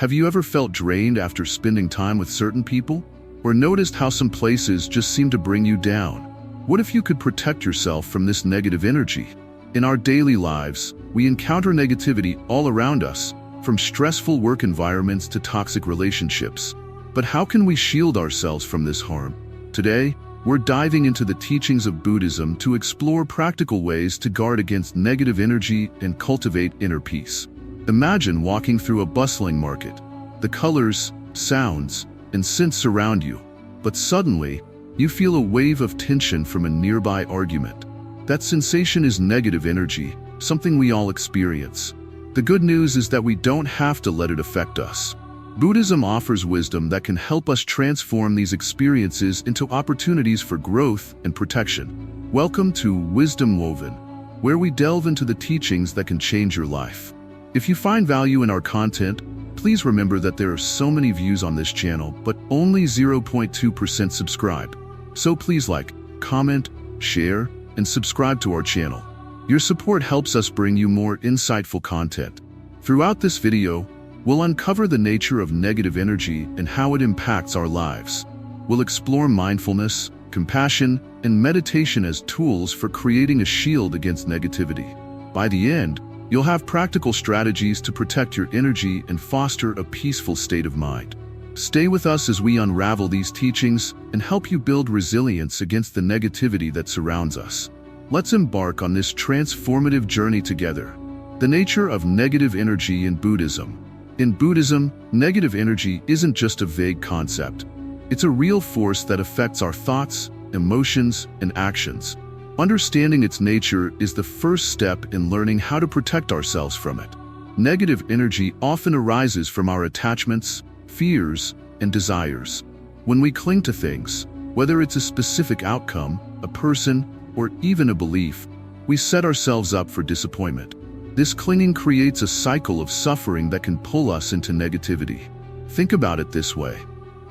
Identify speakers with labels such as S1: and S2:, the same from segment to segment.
S1: Have you ever felt drained after spending time with certain people? Or noticed how some places just seem to bring you down? What if you could protect yourself from this negative energy? In our daily lives, we encounter negativity all around us, from stressful work environments to toxic relationships. But how can we shield ourselves from this harm? Today, we're diving into the teachings of Buddhism to explore practical ways to guard against negative energy and cultivate inner peace. Imagine walking through a bustling market. The colors, sounds, and scents surround you, but suddenly, you feel a wave of tension from a nearby argument. That sensation is negative energy, something we all experience. The good news is that we don't have to let it affect us. Buddhism offers wisdom that can help us transform these experiences into opportunities for growth and protection. Welcome to Wisdom Woven, where we delve into the teachings that can change your life. If you find value in our content, please remember that there are so many views on this channel, but only 0.2% subscribe. So please like, comment, share, and subscribe to our channel. Your support helps us bring you more insightful content. Throughout this video, we'll uncover the nature of negative energy and how it impacts our lives. We'll explore mindfulness, compassion, and meditation as tools for creating a shield against negativity. By the end, you'll have practical strategies to protect your energy and foster a peaceful state of mind. Stay with us as we unravel these teachings and help you build resilience against the negativity that surrounds us. Let's embark on this transformative journey together. The nature of negative energy in Buddhism. In Buddhism, negative energy isn't just a vague concept. It's a real force that affects our thoughts, emotions, and actions. Understanding its nature is the first step in learning how to protect ourselves from it. Negative energy often arises from our attachments, fears, and desires. When we cling to things, whether it's a specific outcome, a person, or even a belief, we set ourselves up for disappointment. This clinging creates a cycle of suffering that can pull us into negativity. Think about it this way.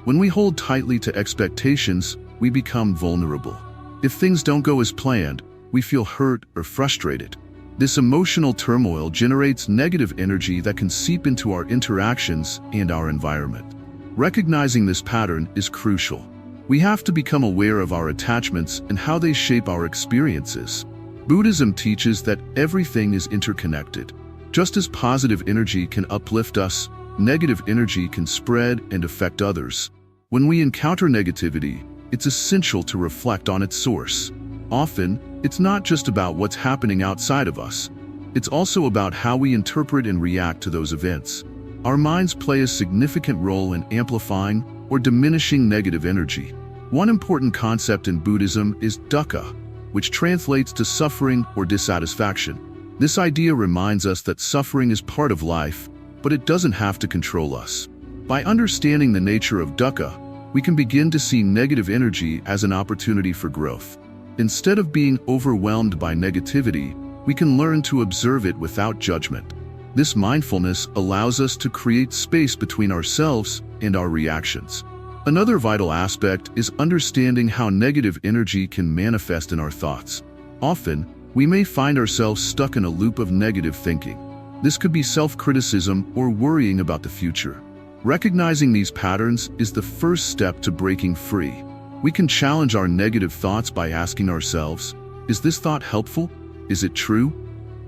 S1: When we hold tightly to expectations, we become vulnerable. If things don't go as planned, we feel hurt or frustrated. This emotional turmoil generates negative energy that can seep into our interactions and our environment. Recognizing this pattern is crucial. We have to become aware of our attachments and how they shape our experiences. Buddhism teaches that everything is interconnected. Just as positive energy can uplift us, negative energy can spread and affect others. When we encounter negativity, it's essential to reflect on its source. Often, it's not just about what's happening outside of us. It's also about how we interpret and react to those events. Our minds play a significant role in amplifying or diminishing negative energy. One important concept in Buddhism is dukkha, which translates to suffering or dissatisfaction. This idea reminds us that suffering is part of life, but it doesn't have to control us. By understanding the nature of dukkha, we can begin to see negative energy as an opportunity for growth. Instead of being overwhelmed by negativity, we can learn to observe it without judgment. This mindfulness allows us to create space between ourselves and our reactions. Another vital aspect is understanding how negative energy can manifest in our thoughts. Often, we may find ourselves stuck in a loop of negative thinking. This could be self-criticism or worrying about the future. Recognizing these patterns is the first step to breaking free. We can challenge our negative thoughts by asking ourselves, is this thought helpful? Is it true?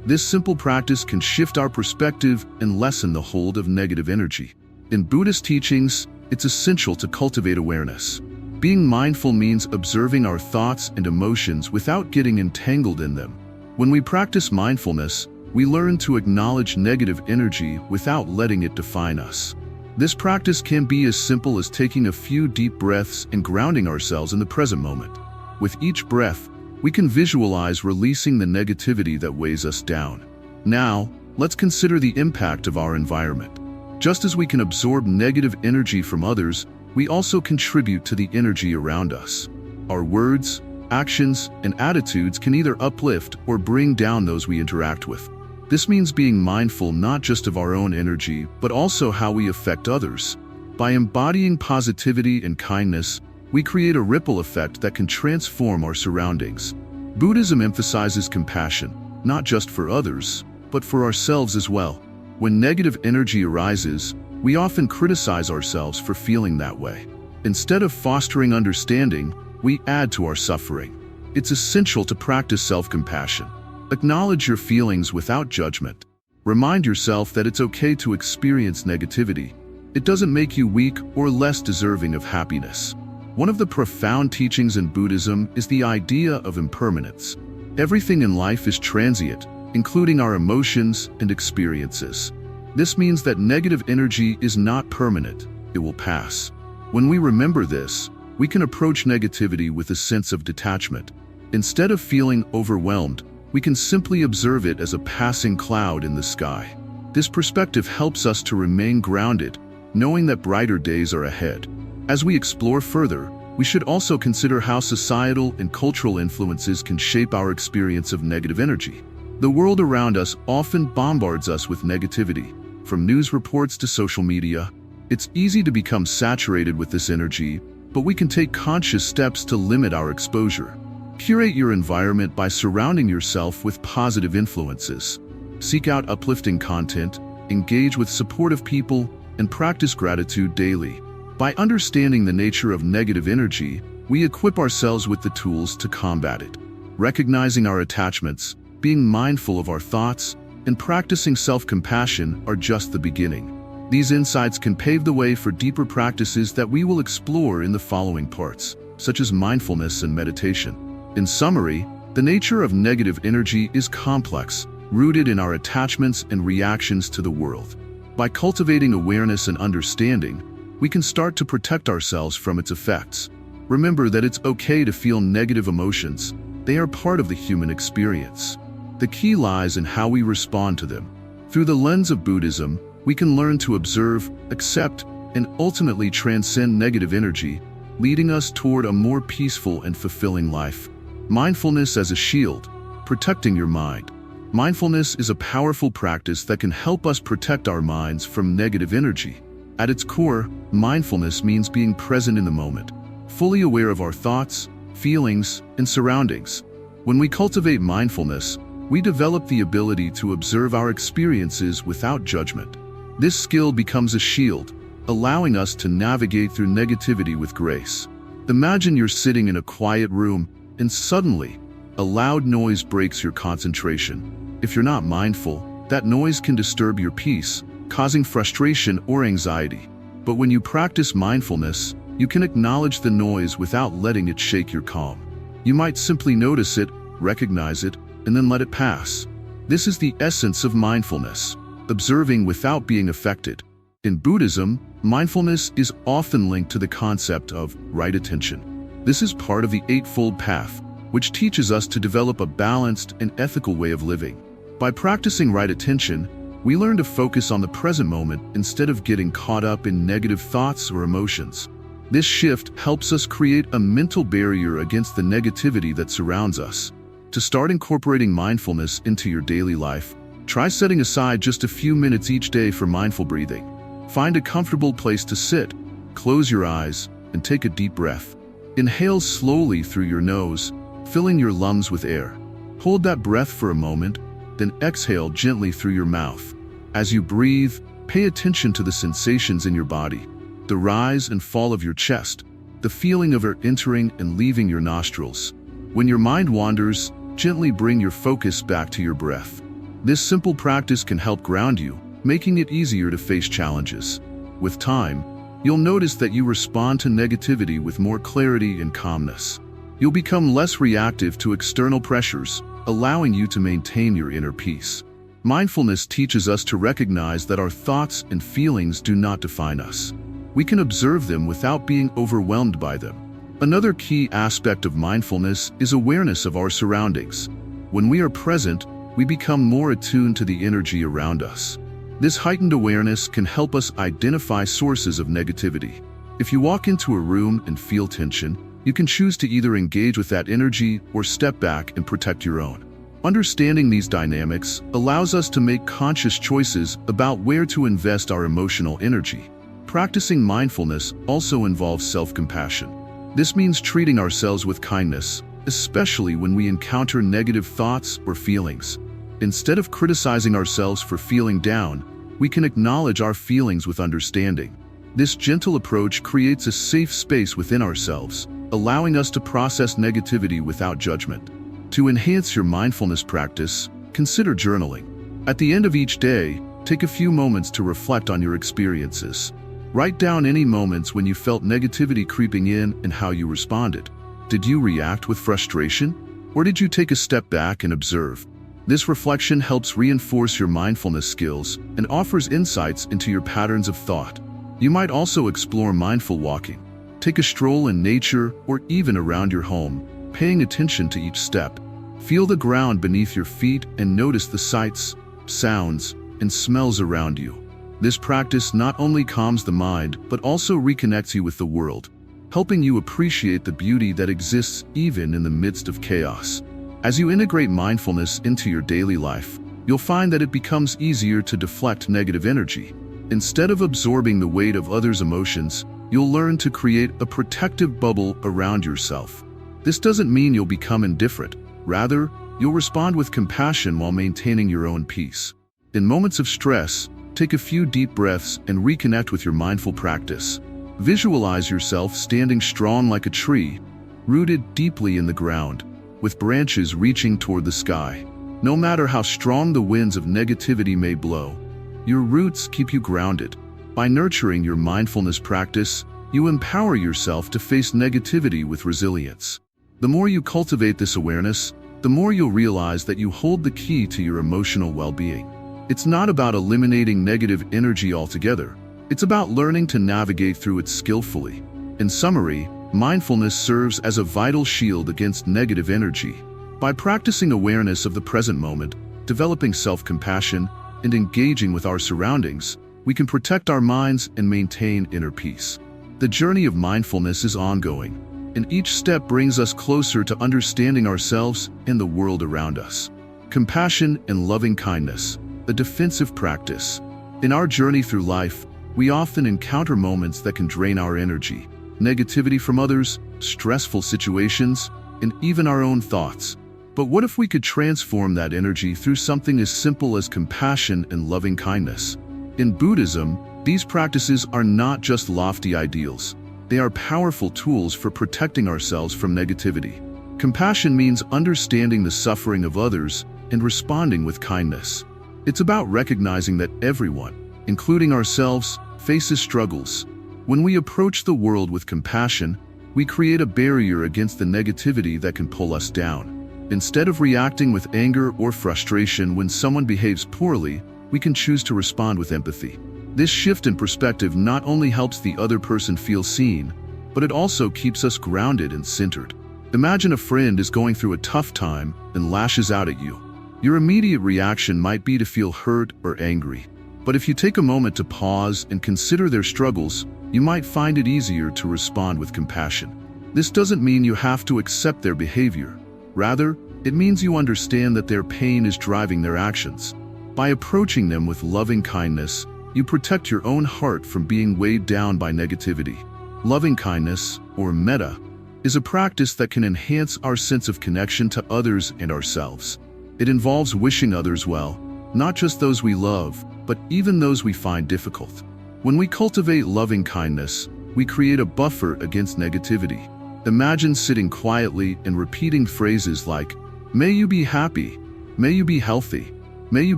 S1: This simple practice can shift our perspective and lessen the hold of negative energy. In Buddhist teachings, it's essential to cultivate awareness. Being mindful means observing our thoughts and emotions without getting entangled in them. When we practice mindfulness, we learn to acknowledge negative energy without letting it define us. This practice can be as simple as taking a few deep breaths and grounding ourselves in the present moment. With each breath, we can visualize releasing the negativity that weighs us down. Now, let's consider the impact of our environment. Just as we can absorb negative energy from others, we also contribute to the energy around us. Our words, actions, and attitudes can either uplift or bring down those we interact with. This means being mindful not just of our own energy, but also how we affect others. By embodying positivity and kindness, we create a ripple effect that can transform our surroundings. Buddhism emphasizes compassion, not just for others, but for ourselves as well. When negative energy arises, We often criticize ourselves for feeling that way. Instead of fostering understanding, we add to our suffering. It's essential to practice self-compassion. Acknowledge your feelings without judgment. Remind yourself that it's okay to experience negativity. It doesn't make you weak or less deserving of happiness. One of the profound teachings in Buddhism is the idea of impermanence. Everything in life is transient, including our emotions and experiences. This means that negative energy is not permanent, it will pass. When we remember this, we can approach negativity with a sense of detachment. Instead of feeling overwhelmed, we can simply observe it as a passing cloud in the sky. This perspective helps us to remain grounded, knowing that brighter days are ahead. As we explore further, we should also consider how societal and cultural influences can shape our experience of negative energy. The world around us often bombards us with negativity, from news reports to social media. It's easy to become saturated with this energy, but we can take conscious steps to limit our exposure. Curate your environment by surrounding yourself with positive influences. Seek out uplifting content, engage with supportive people, and practice gratitude daily. By understanding the nature of negative energy, we equip ourselves with the tools to combat it. Recognizing our attachments, being mindful of our thoughts, and practicing self-compassion are just the beginning. These insights can pave the way for deeper practices that we will explore in the following parts, such as mindfulness and meditation. In summary, the nature of negative energy is complex, rooted in our attachments and reactions to the world. By cultivating awareness and understanding, we can start to protect ourselves from its effects. Remember that it's okay to feel negative emotions. They are part of the human experience. The key lies in how we respond to them. Through the lens of Buddhism, we can learn to observe, accept, and ultimately transcend negative energy, leading us toward a more peaceful and fulfilling life. Mindfulness as a shield, protecting your mind. Mindfulness is a powerful practice that can help us protect our minds from negative energy. At its core, mindfulness means being present in the moment, fully aware of our thoughts, feelings, and surroundings. When we cultivate mindfulness, we develop the ability to observe our experiences without judgment. This skill becomes a shield, allowing us to navigate through negativity with grace. Imagine you're sitting in a quiet room, and suddenly, a loud noise breaks your concentration. If you're not mindful, that noise can disturb your peace, causing frustration or anxiety. But when you practice mindfulness, you can acknowledge the noise without letting it shake your calm. You might simply notice it, recognize it, and then let it pass. This is the essence of mindfulness, observing without being affected. In Buddhism, mindfulness is often linked to the concept of right attention. This is part of the Eightfold Path, which teaches us to develop a balanced and ethical way of living. By practicing right attention, we learn to focus on the present moment instead of getting caught up in negative thoughts or emotions. This shift helps us create a mental barrier against the negativity that surrounds us. To start incorporating mindfulness into your daily life, try setting aside just a few minutes each day for mindful breathing. Find a comfortable place to sit, close your eyes, and take a deep breath. Inhale slowly through your nose, filling your lungs with air. Hold that breath for a moment, then exhale gently through your mouth. As you breathe, pay attention to the sensations in your body, the rise and fall of your chest, the feeling of air entering and leaving your nostrils. When your mind wanders, gently bring your focus back to your breath. This simple practice can help ground you, making it easier to face challenges. With time, you'll notice that you respond to negativity with more clarity and calmness. You'll become less reactive to external pressures, allowing you to maintain your inner peace. Mindfulness teaches us to recognize that our thoughts and feelings do not define us. We can observe them without being overwhelmed by them. Another key aspect of mindfulness is awareness of our surroundings. When we are present, we become more attuned to the energy around us. This heightened awareness can help us identify sources of negativity. If you walk into a room and feel tension, you can choose to either engage with that energy or step back and protect your own. Understanding these dynamics allows us to make conscious choices about where to invest our emotional energy. Practicing mindfulness also involves self-compassion. This means treating ourselves with kindness, especially when we encounter negative thoughts or feelings. Instead of criticizing ourselves for feeling down, we can acknowledge our feelings with understanding. This gentle approach creates a safe space within ourselves, allowing us to process negativity without judgment. To enhance your mindfulness practice, consider journaling. At the end of each day, take a few moments to reflect on your experiences. Write down any moments when you felt negativity creeping in and how you responded. Did you react with frustration? Or did you take a step back and observe? This reflection helps reinforce your mindfulness skills and offers insights into your patterns of thought. You might also explore mindful walking. Take a stroll in nature or even around your home, paying attention to each step. Feel the ground beneath your feet and notice the sights, sounds, and smells around you. This practice not only calms the mind, but also reconnects you with the world, helping you appreciate the beauty that exists even in the midst of chaos. As you integrate mindfulness into your daily life, you'll find that it becomes easier to deflect negative energy. Instead of absorbing the weight of others' emotions, you'll learn to create a protective bubble around yourself. This doesn't mean you'll become indifferent. Rather, you'll respond with compassion while maintaining your own peace. In moments of stress, take a few deep breaths and reconnect with your mindful practice. Visualize yourself standing strong like a tree, rooted deeply in the ground, with branches reaching toward the sky. No matter how strong the winds of negativity may blow, your roots keep you grounded. By nurturing your mindfulness practice, you empower yourself to face negativity with resilience. The more you cultivate this awareness, the more you'll realize that you hold the key to your emotional well-being. It's not about eliminating negative energy altogether. It's about learning to navigate through it skillfully. In summary, mindfulness serves as a vital shield against negative energy. By practicing awareness of the present moment, developing self-compassion, and engaging with our surroundings, we can protect our minds and maintain inner peace. The journey of mindfulness is ongoing, and each step brings us closer to understanding ourselves and the world around us. Compassion and loving kindness, a defensive practice. In our journey through life, we often encounter moments that can drain our energy, negativity from others, stressful situations, and even our own thoughts. But what if we could transform that energy through something as simple as compassion and loving kindness? In Buddhism, these practices are not just lofty ideals. They are powerful tools for protecting ourselves from negativity. Compassion means understanding the suffering of others and responding with kindness. It's about recognizing that everyone, including ourselves, faces struggles. When we approach the world with compassion, we create a barrier against the negativity that can pull us down. Instead of reacting with anger or frustration when someone behaves poorly, we can choose to respond with empathy. This shift in perspective not only helps the other person feel seen, but it also keeps us grounded and centered. Imagine a friend is going through a tough time and lashes out at you. Your immediate reaction might be to feel hurt or angry. But if you take a moment to pause and consider their struggles, you might find it easier to respond with compassion. This doesn't mean you have to accept their behavior. Rather, it means you understand that their pain is driving their actions. By approaching them with loving kindness, you protect your own heart from being weighed down by negativity. Loving kindness, or metta, is a practice that can enhance our sense of connection to others and ourselves. It involves wishing others well, not just those we love, but even those we find difficult. When we cultivate loving kindness, we create a buffer against negativity. Imagine sitting quietly and repeating phrases like, "May you be happy, may you be healthy, may you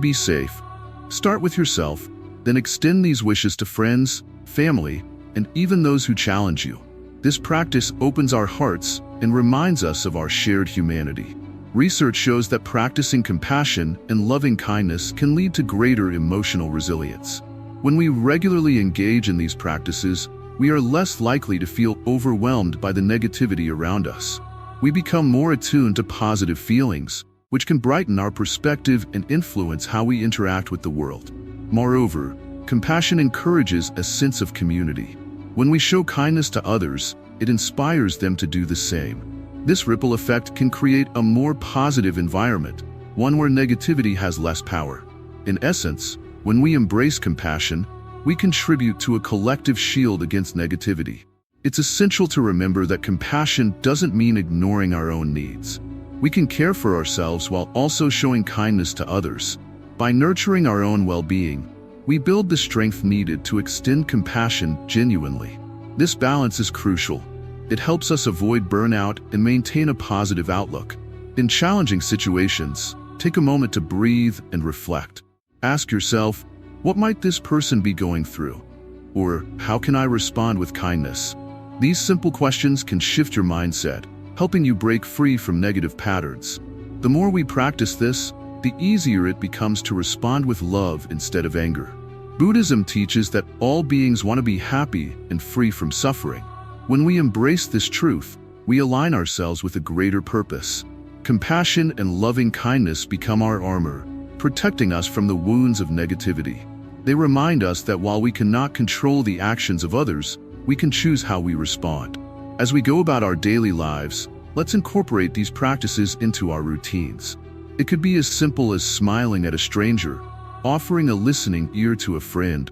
S1: be safe." Start with yourself, then extend these wishes to friends, family, and even those who challenge you. This practice opens our hearts and reminds us of our shared humanity. Research shows that practicing compassion and loving kindness can lead to greater emotional resilience. When we regularly engage in these practices, we are less likely to feel overwhelmed by the negativity around us. We become more attuned to positive feelings, which can brighten our perspective and influence how we interact with the world. Moreover, compassion encourages a sense of community. When we show kindness to others, it inspires them to do the same. This ripple effect can create a more positive environment, one where negativity has less power. In essence, when we embrace compassion, we contribute to a collective shield against negativity. It's essential to remember that compassion doesn't mean ignoring our own needs. We can care for ourselves while also showing kindness to others. By nurturing our own well-being, we build the strength needed to extend compassion genuinely. This balance is crucial. It helps us avoid burnout and maintain a positive outlook. In challenging situations, take a moment to breathe and reflect. Ask yourself, what might this person be going through? Or how can I respond with kindness? These simple questions can shift your mindset, helping you break free from negative patterns. The more we practice this, the easier it becomes to respond with love instead of anger. Buddhism teaches that all beings want to be happy and free from suffering. When we embrace this truth, we align ourselves with a greater purpose. Compassion and loving kindness become our armor, protecting us from the wounds of negativity. They remind us that while we cannot control the actions of others, we can choose how we respond. As we go about our daily lives, let's incorporate these practices into our routines. It could be as simple as smiling at a stranger, offering a listening ear to a friend,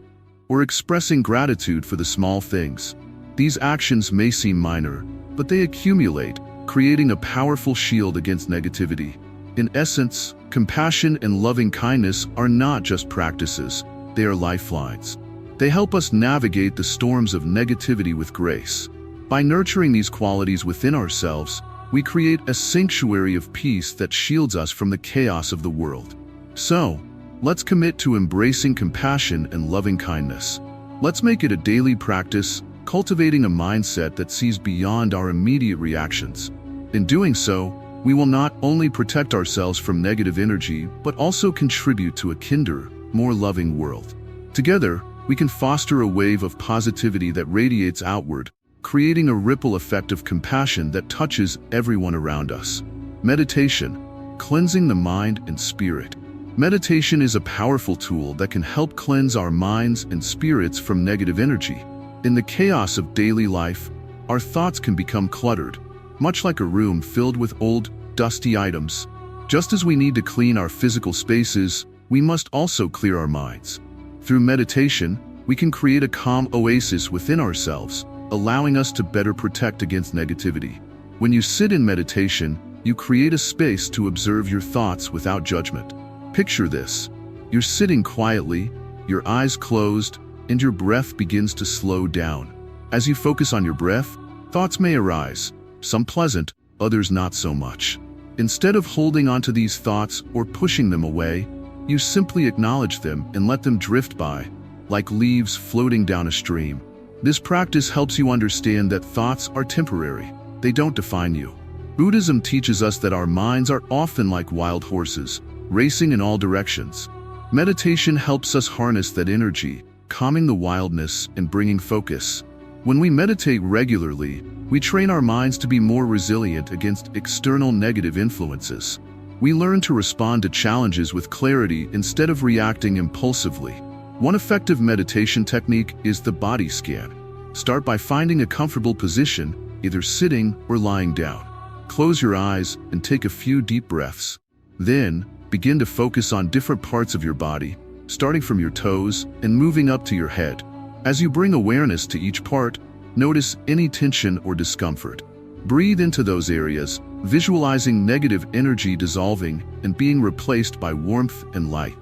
S1: or expressing gratitude for the small things. These actions may seem minor, but they accumulate, creating a powerful shield against negativity. In essence, compassion and loving kindness are not just practices, they are lifelines. They help us navigate the storms of negativity with grace. By nurturing these qualities within ourselves, we create a sanctuary of peace that shields us from the chaos of the world. So, let's commit to embracing compassion and loving kindness. Let's make it a daily practice, cultivating a mindset that sees beyond our immediate reactions. In doing so, we will not only protect ourselves from negative energy, but also contribute to a kinder, more loving world. Together, we can foster a wave of positivity that radiates outward, creating a ripple effect of compassion that touches everyone around us. Meditation, cleansing the mind and spirit. Meditation is a powerful tool that can help cleanse our minds and spirits from negative energy. In the chaos of daily life, our thoughts can become cluttered, much like a room filled with old, dusty items. Just as we need to clean our physical spaces, we must also clear our minds. Through meditation, we can create a calm oasis within ourselves, allowing us to better protect against negativity. When you sit in meditation, you create a space to observe your thoughts without judgment. Picture this. You're sitting quietly, your eyes closed, and your breath begins to slow down. As you focus on your breath, thoughts may arise, some pleasant, others not so much. Instead of holding on to these thoughts or pushing them away, you simply acknowledge them and let them drift by, like leaves floating down a stream. This practice helps you understand that thoughts are temporary. They don't define you. Buddhism teaches us that our minds are often like wild horses, racing in all directions. Meditation helps us harness that energy, calming the wildness and bringing focus. When we meditate regularly, we train our minds to be more resilient against external negative influences. We learn to respond to challenges with clarity instead of reacting impulsively. One effective meditation technique is the body scan. Start by finding a comfortable position, either sitting or lying down. Close your eyes and take a few deep breaths. Then, begin to focus on different parts of your body, starting from your toes and moving up to your head. As you bring awareness to each part, notice any tension or discomfort. Breathe into those areas, visualizing negative energy dissolving and being replaced by warmth and light.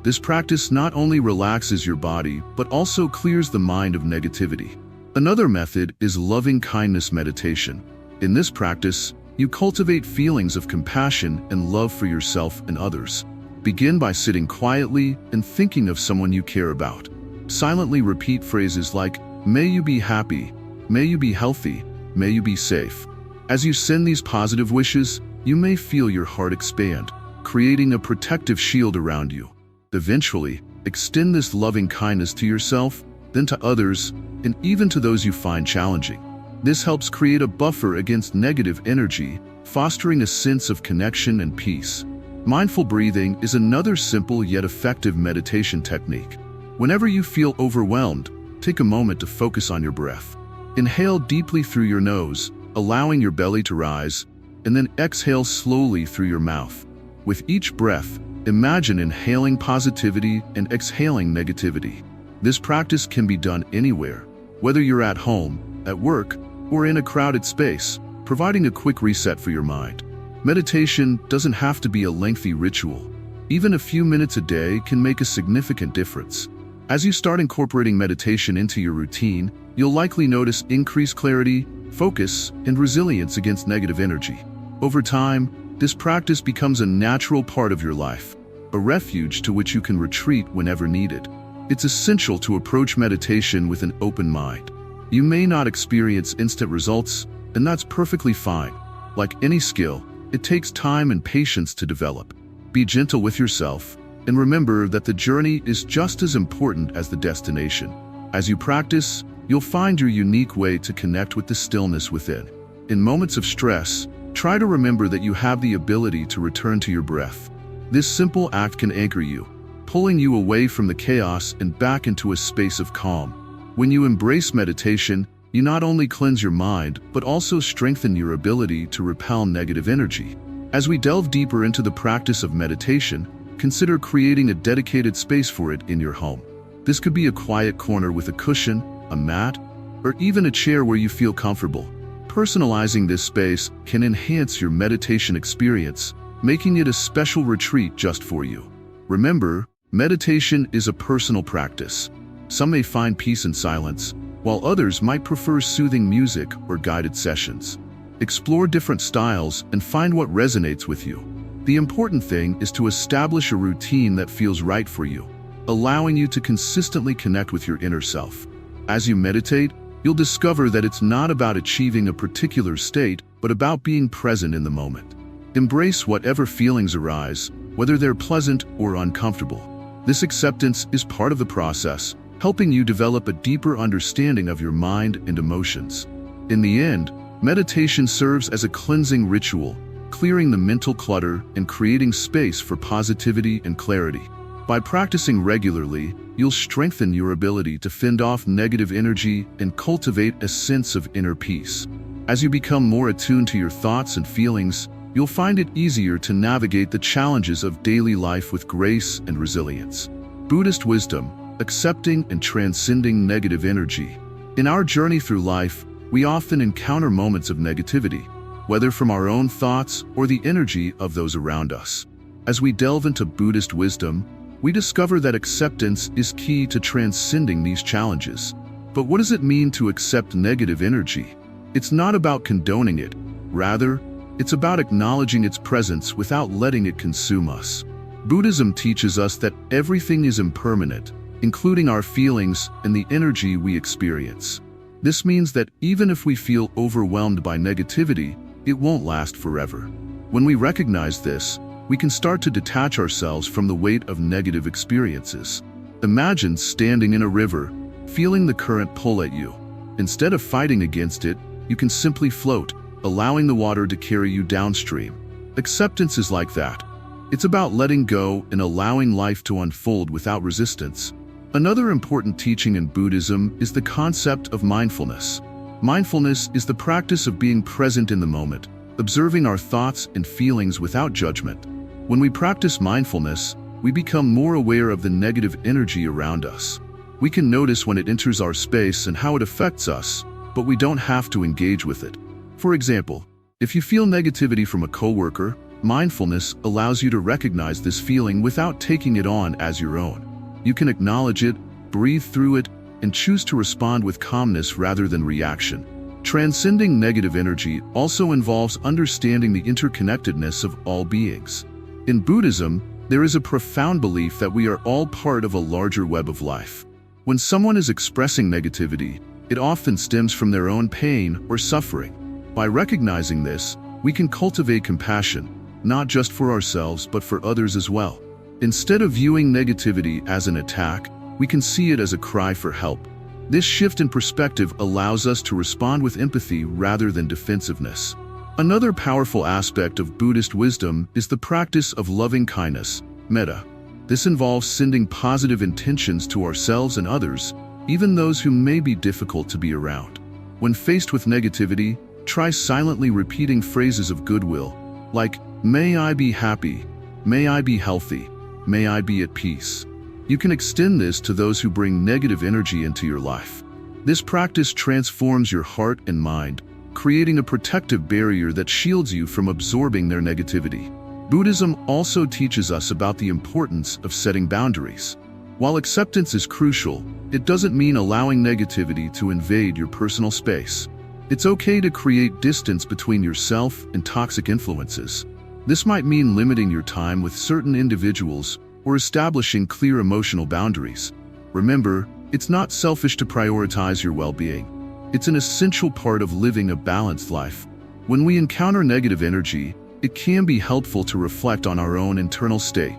S1: This practice not only relaxes your body, but also clears the mind of negativity. Another method is loving kindness meditation. In this practice, you cultivate feelings of compassion and love for yourself and others. Begin by sitting quietly and thinking of someone you care about. Silently repeat phrases like, "May you be happy," "May you be healthy," "May you be safe." As you send these positive wishes, you may feel your heart expand, creating a protective shield around you. Eventually, extend this loving kindness to yourself, then to others, and even to those you find challenging. This helps create a buffer against negative energy, fostering a sense of connection and peace. Mindful breathing is another simple yet effective meditation technique. Whenever you feel overwhelmed, take a moment to focus on your breath. Inhale deeply through your nose, allowing your belly to rise, and then exhale slowly through your mouth. With each breath, imagine inhaling positivity and exhaling negativity. This practice can be done anywhere, whether you're at home, at work, or in a crowded space, providing a quick reset for your mind. Meditation doesn't have to be a lengthy ritual. Even a few minutes a day can make a significant difference. As you start incorporating meditation into your routine, you'll likely notice increased clarity, focus, and resilience against negative energy. Over time, this practice becomes a natural part of your life, a refuge to which you can retreat whenever needed. It's essential to approach meditation with an open mind. You may not experience instant results, and that's perfectly fine. Like any skill, it takes time and patience to develop. Be gentle with yourself, and remember that the journey is just as important as the destination. As you practice, you'll find your unique way to connect with the stillness within. In moments of stress, try to remember that you have the ability to return to your breath. This simple act can anchor you, pulling you away from the chaos and back into a space of calm. When you embrace meditation, you not only cleanse your mind, but also strengthen your ability to repel negative energy. As we delve deeper into the practice of meditation, consider creating a dedicated space for it in your home. This could be a quiet corner with a cushion, a mat, or even a chair where you feel comfortable. Personalizing this space can enhance your meditation experience, making it a special retreat just for you. Remember, meditation is a personal practice. Some may find peace in silence, while others might prefer soothing music or guided sessions. Explore different styles and find what resonates with you. The important thing is to establish a routine that feels right for you, allowing you to consistently connect with your inner self. As you meditate, you'll discover that it's not about achieving a particular state, but about being present in the moment. Embrace whatever feelings arise, whether they're pleasant or uncomfortable. This acceptance is part of the process, helping you develop a deeper understanding of your mind and emotions. In the end, meditation serves as a cleansing ritual, clearing the mental clutter and creating space for positivity and clarity. By practicing regularly, you'll strengthen your ability to fend off negative energy and cultivate a sense of inner peace. As you become more attuned to your thoughts and feelings, you'll find it easier to navigate the challenges of daily life with grace and resilience. Buddhist wisdom, accepting and transcending negative energy. In our journey through life, we often encounter moments of negativity, whether from our own thoughts or the energy of those around us. As we delve into Buddhist wisdom, we discover that acceptance is key to transcending these challenges. But what does it mean to accept negative energy? It's not about condoning it. Rather, it's about acknowledging its presence without letting it consume us. Buddhism teaches us that everything is impermanent, including our feelings and the energy we experience. This means that even if we feel overwhelmed by negativity, it won't last forever. When we recognize this, we can start to detach ourselves from the weight of negative experiences. Imagine standing in a river, feeling the current pull at you. Instead of fighting against it, you can simply float, allowing the water to carry you downstream. Acceptance is like that. It's about letting go and allowing life to unfold without resistance. Another important teaching in Buddhism is the concept of mindfulness. Mindfulness is the practice of being present in the moment, observing our thoughts and feelings without judgment. When we practice mindfulness, we become more aware of the negative energy around us. We can notice when it enters our space and how it affects us, but we don't have to engage with it. For example, if you feel negativity from a coworker, mindfulness allows you to recognize this feeling without taking it on as your own. You can acknowledge it, breathe through it, and choose to respond with calmness rather than reaction. Transcending negative energy also involves understanding the interconnectedness of all beings. In Buddhism, there is a profound belief that we are all part of a larger web of life. When someone is expressing negativity, it often stems from their own pain or suffering. By recognizing this, we can cultivate compassion, not just for ourselves but for others as well. Instead of viewing negativity as an attack, we can see it as a cry for help. This shift in perspective allows us to respond with empathy rather than defensiveness. Another powerful aspect of Buddhist wisdom is the practice of loving kindness, metta. This involves sending positive intentions to ourselves and others, even those who may be difficult to be around. When faced with negativity, try silently repeating phrases of goodwill, like, "May I be happy," "May I be healthy," "May I be at peace." You can extend this to those who bring negative energy into your life. This practice transforms your heart and mind, creating a protective barrier that shields you from absorbing their negativity. Buddhism also teaches us about the importance of setting boundaries. While acceptance is crucial, it doesn't mean allowing negativity to invade your personal space. It's okay to create distance between yourself and toxic influences. This might mean limiting your time with certain individuals or establishing clear emotional boundaries. Remember, it's not selfish to prioritize your well-being. It's an essential part of living a balanced life. When we encounter negative energy, it can be helpful to reflect on our own internal state.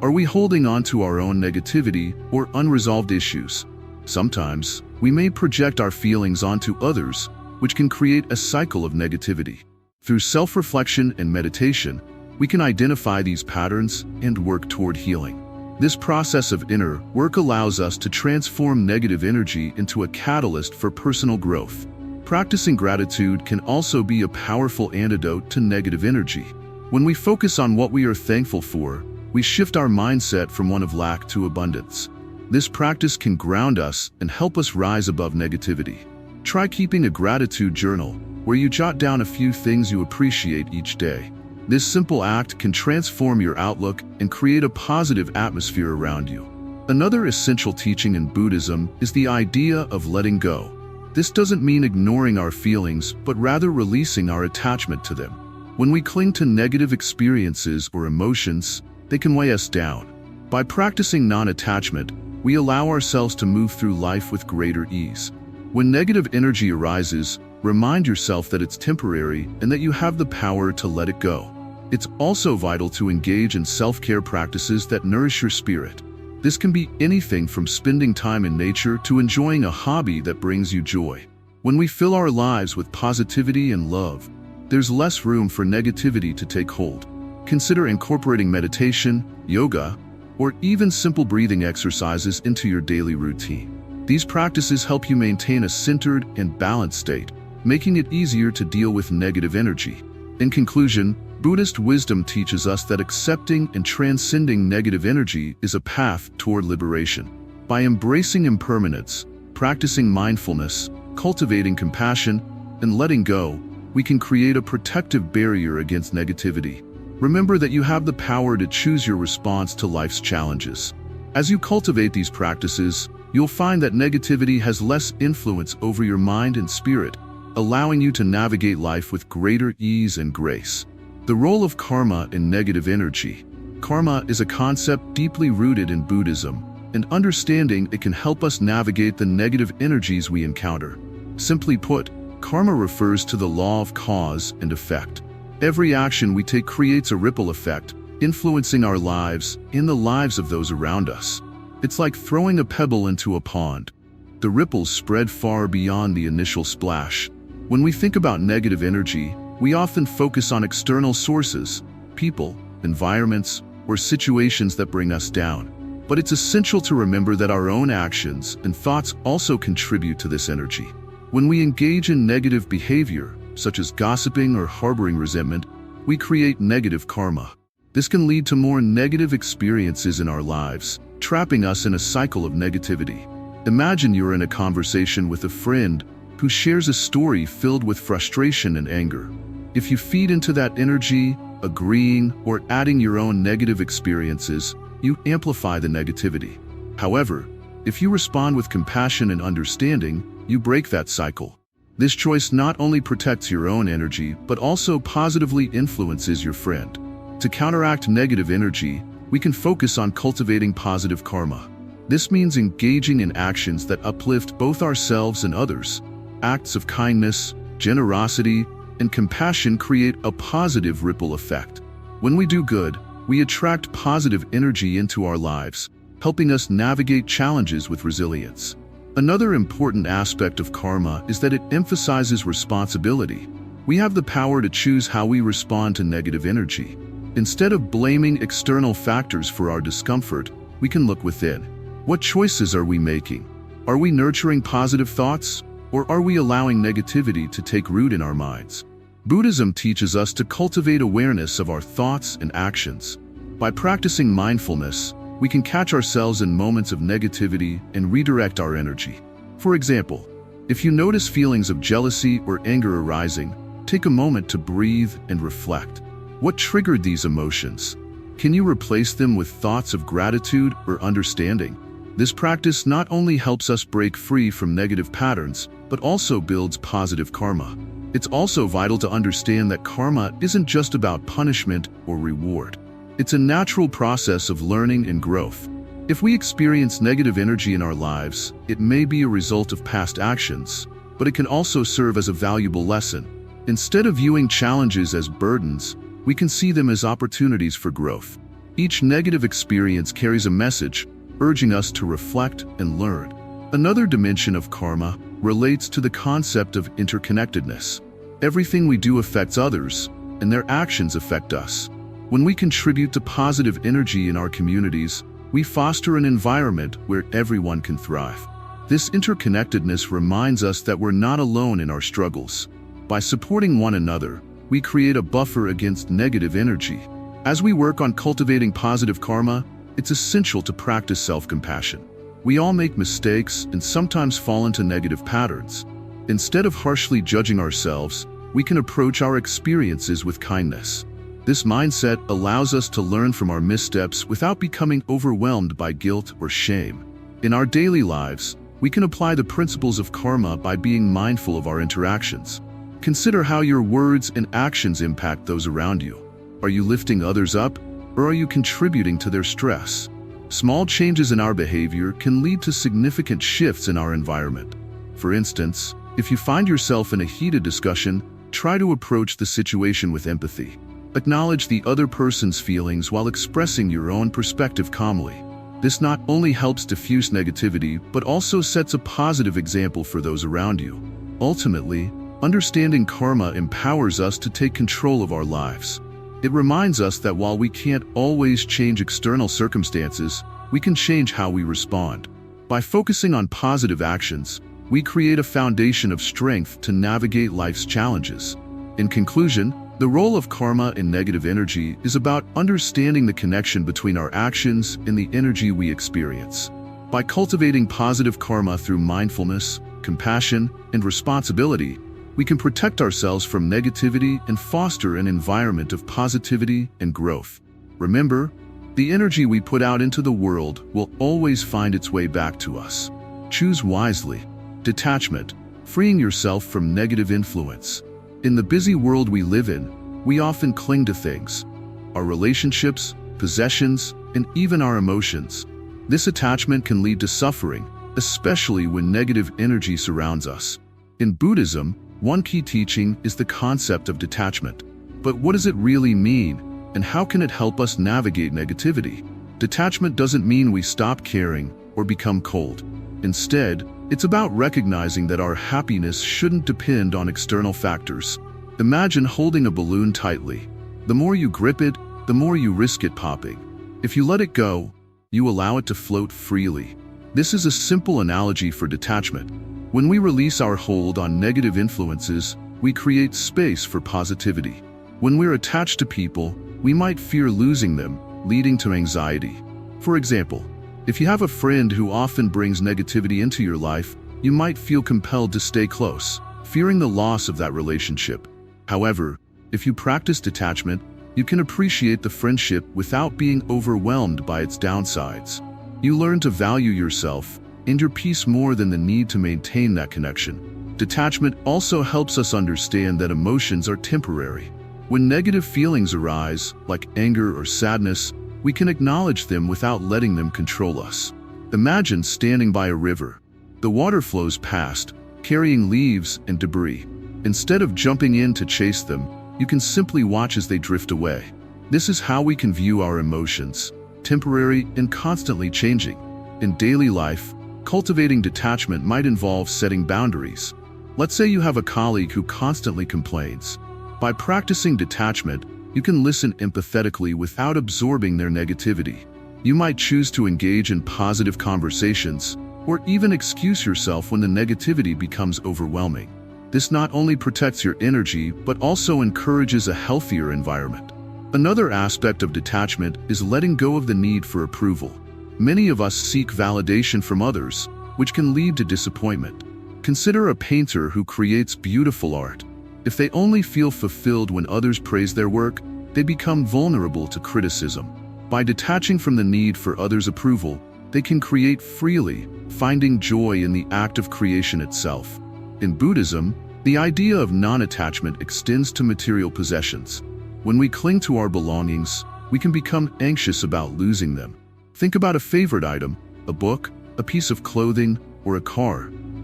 S1: Are we holding on to our own negativity or unresolved issues? Sometimes, we may project our feelings onto others, which can create a cycle of negativity. Through self-reflection and meditation, we can identify these patterns and work toward healing. This process of inner work allows us to transform negative energy into a catalyst for personal growth. Practicing gratitude can also be a powerful antidote to negative energy. When we focus on what we are thankful for, we shift our mindset from one of lack to abundance. This practice can ground us and help us rise above negativity. Try keeping a gratitude journal, where you jot down a few things you appreciate each day. This simple act can transform your outlook and create a positive atmosphere around you. Another essential teaching in Buddhism is the idea of letting go. This doesn't mean ignoring our feelings, but rather releasing our attachment to them. When we cling to negative experiences or emotions, they can weigh us down. By practicing non-attachment, we allow ourselves to move through life with greater ease. When negative energy arises, remind yourself that it's temporary and that you have the power to let it go. It's also vital to engage in self-care practices that nourish your spirit. This can be anything from spending time in nature to enjoying a hobby that brings you joy. When we fill our lives with positivity and love, there's less room for negativity to take hold. Consider incorporating meditation, yoga, or even simple breathing exercises into your daily routine. These practices help you maintain a centered and balanced state, making it easier to deal with negative energy. In conclusion, Buddhist wisdom teaches us that accepting and transcending negative energy is a path toward liberation. By embracing impermanence, practicing mindfulness, cultivating compassion, and letting go, we can create a protective barrier against negativity. Remember that you have the power to choose your response to life's challenges. As you cultivate these practices, you'll find that negativity has less influence over your mind and spirit, allowing you to navigate life with greater ease and grace. The role of karma in negative energy. Karma is a concept deeply rooted in Buddhism, and understanding it can help us navigate the negative energies we encounter. Simply put, karma refers to the law of cause and effect. Every action we take creates a ripple effect, influencing our lives and the lives of those around us. It's like throwing a pebble into a pond. The ripples spread far beyond the initial splash. When we think about negative energy, we often focus on external sources, people, environments, or situations that bring us down. But it's essential to remember that our own actions and thoughts also contribute to this energy. When we engage in negative behavior, such as gossiping or harboring resentment, we create negative karma. This can lead to more negative experiences in our lives, trapping us in a cycle of negativity. Imagine you're in a conversation with a friend who shares a story filled with frustration and anger. If you feed into that energy, agreeing or adding your own negative experiences, you amplify the negativity. However, if you respond with compassion and understanding, you break that cycle. This choice not only protects your own energy, but also positively influences your friend. To counteract negative energy, we can focus on cultivating positive karma. This means engaging in actions that uplift both ourselves and others. Acts of kindness, generosity, and compassion create a positive ripple effect. When we do good, we attract positive energy into our lives, helping us navigate challenges with resilience. Another important aspect of karma is that it emphasizes responsibility. We have the power to choose how we respond to negative energy. Instead of blaming external factors for our discomfort, we can look within. What choices are we making? Are we nurturing positive thoughts, or are we allowing negativity to take root in our minds? Buddhism teaches us to cultivate awareness of our thoughts and actions. By practicing mindfulness, we can catch ourselves in moments of negativity and redirect our energy. For example, if you notice feelings of jealousy or anger arising, take a moment to breathe and reflect. What triggered these emotions? Can you replace them with thoughts of gratitude or understanding? This practice not only helps us break free from negative patterns, but also builds positive karma. It's also vital to understand that karma isn't just about punishment or reward. It's a natural process of learning and growth. If we experience negative energy in our lives, it may be a result of past actions, but it can also serve as a valuable lesson. Instead of viewing challenges as burdens, we can see them as opportunities for growth. Each negative experience carries a message, urging us to reflect and learn. Another dimension of karma relates to the concept of interconnectedness. Everything we do affects others, and their actions affect us. When we contribute to positive energy in our communities, we foster an environment where everyone can thrive. This interconnectedness reminds us that we're not alone in our struggles. By supporting one another, we create a buffer against negative energy. As we work on cultivating positive karma, it's essential to practice self-compassion. We all make mistakes and sometimes fall into negative patterns. Instead of harshly judging ourselves, we can approach our experiences with kindness. This mindset allows us to learn from our missteps without becoming overwhelmed by guilt or shame. In our daily lives, we can apply the principles of karma by being mindful of our interactions. Consider how your words and actions impact those around you. Are you lifting others up, or are you contributing to their stress? Small changes in our behavior can lead to significant shifts in our environment. For instance, if you find yourself in a heated discussion, try to approach the situation with empathy. Acknowledge the other person's feelings while expressing your own perspective calmly. This not only helps diffuse negativity, but also sets a positive example for those around you. Ultimately, understanding karma empowers us to take control of our lives. It reminds us that while we can't always change external circumstances, we can change how we respond. By focusing on positive actions, we create a foundation of strength to navigate life's challenges. In conclusion, the role of karma in negative energy is about understanding the connection between our actions and the energy we experience. By cultivating positive karma through mindfulness, compassion, and responsibility, we can protect ourselves from negativity and foster an environment of positivity and growth. Remember, the energy we put out into the world will always find its way back to us. Choose wisely. Detachment, freeing yourself from negative influence. In the busy world we live in, we often cling to things, our relationships, possessions, and even our emotions. This attachment can lead to suffering, especially when negative energy surrounds us. In Buddhism, one key teaching is the concept of detachment. But what does it really mean, and how can it help us navigate negativity? Detachment doesn't mean we stop caring or become cold. Instead, it's about recognizing that our happiness shouldn't depend on external factors. Imagine holding a balloon tightly. The more you grip it, the more you risk it popping. If you let it go, you allow it to float freely. This is a simple analogy for detachment. When we release our hold on negative influences, we create space for positivity. When we're attached to people, we might fear losing them, leading to anxiety. For example, if you have a friend who often brings negativity into your life, you might feel compelled to stay close, fearing the loss of that relationship. However, if you practice detachment, you can appreciate the friendship without being overwhelmed by its downsides. You learn to value yourself and your peace more than the need to maintain that connection. Detachment also helps us understand that emotions are temporary. When negative feelings arise, like anger or sadness, we can acknowledge them without letting them control us. Imagine standing by a river. The water flows past, carrying leaves and debris. Instead of jumping in to chase them, you can simply watch as they drift away. This is how we can view our emotions, temporary and constantly changing. In daily life, cultivating detachment might involve setting boundaries. Let's say you have a colleague who constantly complains. By practicing detachment, you can listen empathetically without absorbing their negativity. You might choose to engage in positive conversations, or even excuse yourself when the negativity becomes overwhelming. This not only protects your energy, but also encourages a healthier environment. Another aspect of detachment is letting go of the need for approval. Many of us seek validation from others, which can lead to disappointment. Consider a painter who creates beautiful art. If they only feel fulfilled when others praise their work, they become vulnerable to criticism. By detaching from the need for others' approval, they can create freely, finding joy in the act of creation itself. In Buddhism, the idea of non-attachment extends to material possessions. When we cling to our belongings, we can become anxious about losing them. Think about a favorite item, a book, a piece of clothing, or a car.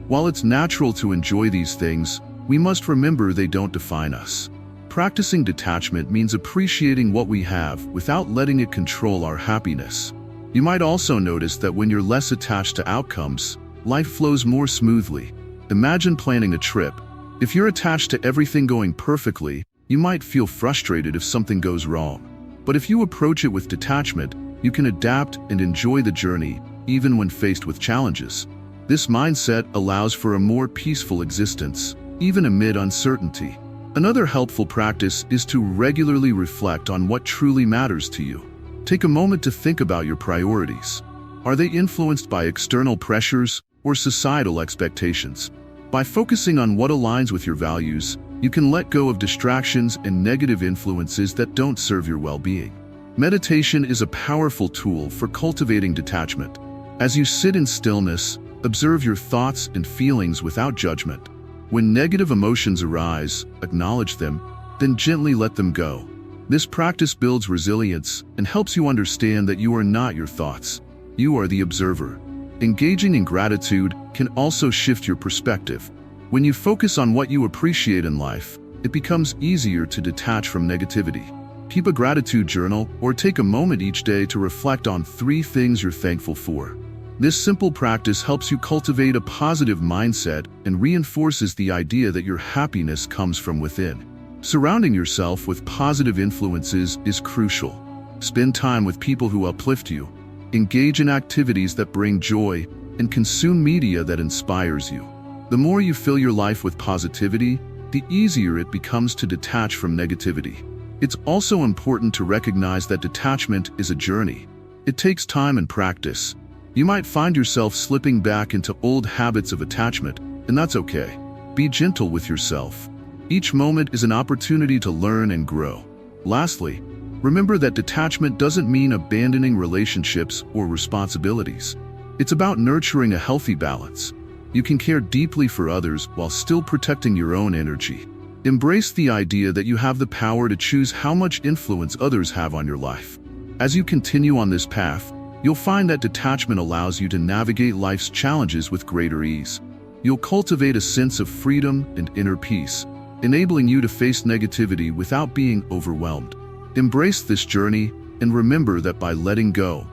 S1: While it's natural to enjoy these things, we must remember they don't define us. Practicing detachment means appreciating what we have without letting it control our happiness. You might also notice that when you're less attached to outcomes, life flows more smoothly. Imagine planning a trip. If you're attached to everything going perfectly, you might feel frustrated if something goes wrong. But if you approach it with detachment, you can adapt and enjoy the journey, even when faced with challenges. This mindset allows for a more peaceful existence, even amid uncertainty. Another helpful practice is to regularly reflect on what truly matters to you. Take a moment to think about your priorities. Are they influenced by external pressures or societal expectations? By focusing on what aligns with your values, you can let go of distractions and negative influences that don't serve your well-being. Meditation is a powerful tool for cultivating detachment. As you sit in stillness, observe your thoughts and feelings without judgment. When negative emotions arise, acknowledge them, then gently let them go. This practice builds resilience and helps you understand that you are not your thoughts. You are the observer. Engaging in gratitude can also shift your perspective. When you focus on what you appreciate in life, it becomes easier to detach from negativity. Keep a gratitude journal or take a moment each day to reflect on 3 things you're thankful for. This simple practice helps you cultivate a positive mindset and reinforces the idea that your happiness comes from within. Surrounding yourself with positive influences is crucial. Spend time with people who uplift you. Engage in activities that bring joy and consume media that inspires you. The more you fill your life with positivity, the easier it becomes to detach from negativity. It's also important to recognize that detachment is a journey. It takes time and practice. You might find yourself slipping back into old habits of attachment, and that's okay. Be gentle with yourself. Each moment is an opportunity to learn and grow. Lastly, remember that detachment doesn't mean abandoning relationships or responsibilities. It's about nurturing a healthy balance. You can care deeply for others while still protecting your own energy. Embrace the idea that you have the power to choose how much influence others have on your life. As you continue on this path, you'll find that detachment allows you to navigate life's challenges with greater ease. You'll cultivate a sense of freedom and inner peace, enabling you to face negativity without being overwhelmed. Embrace this journey and remember that by letting go,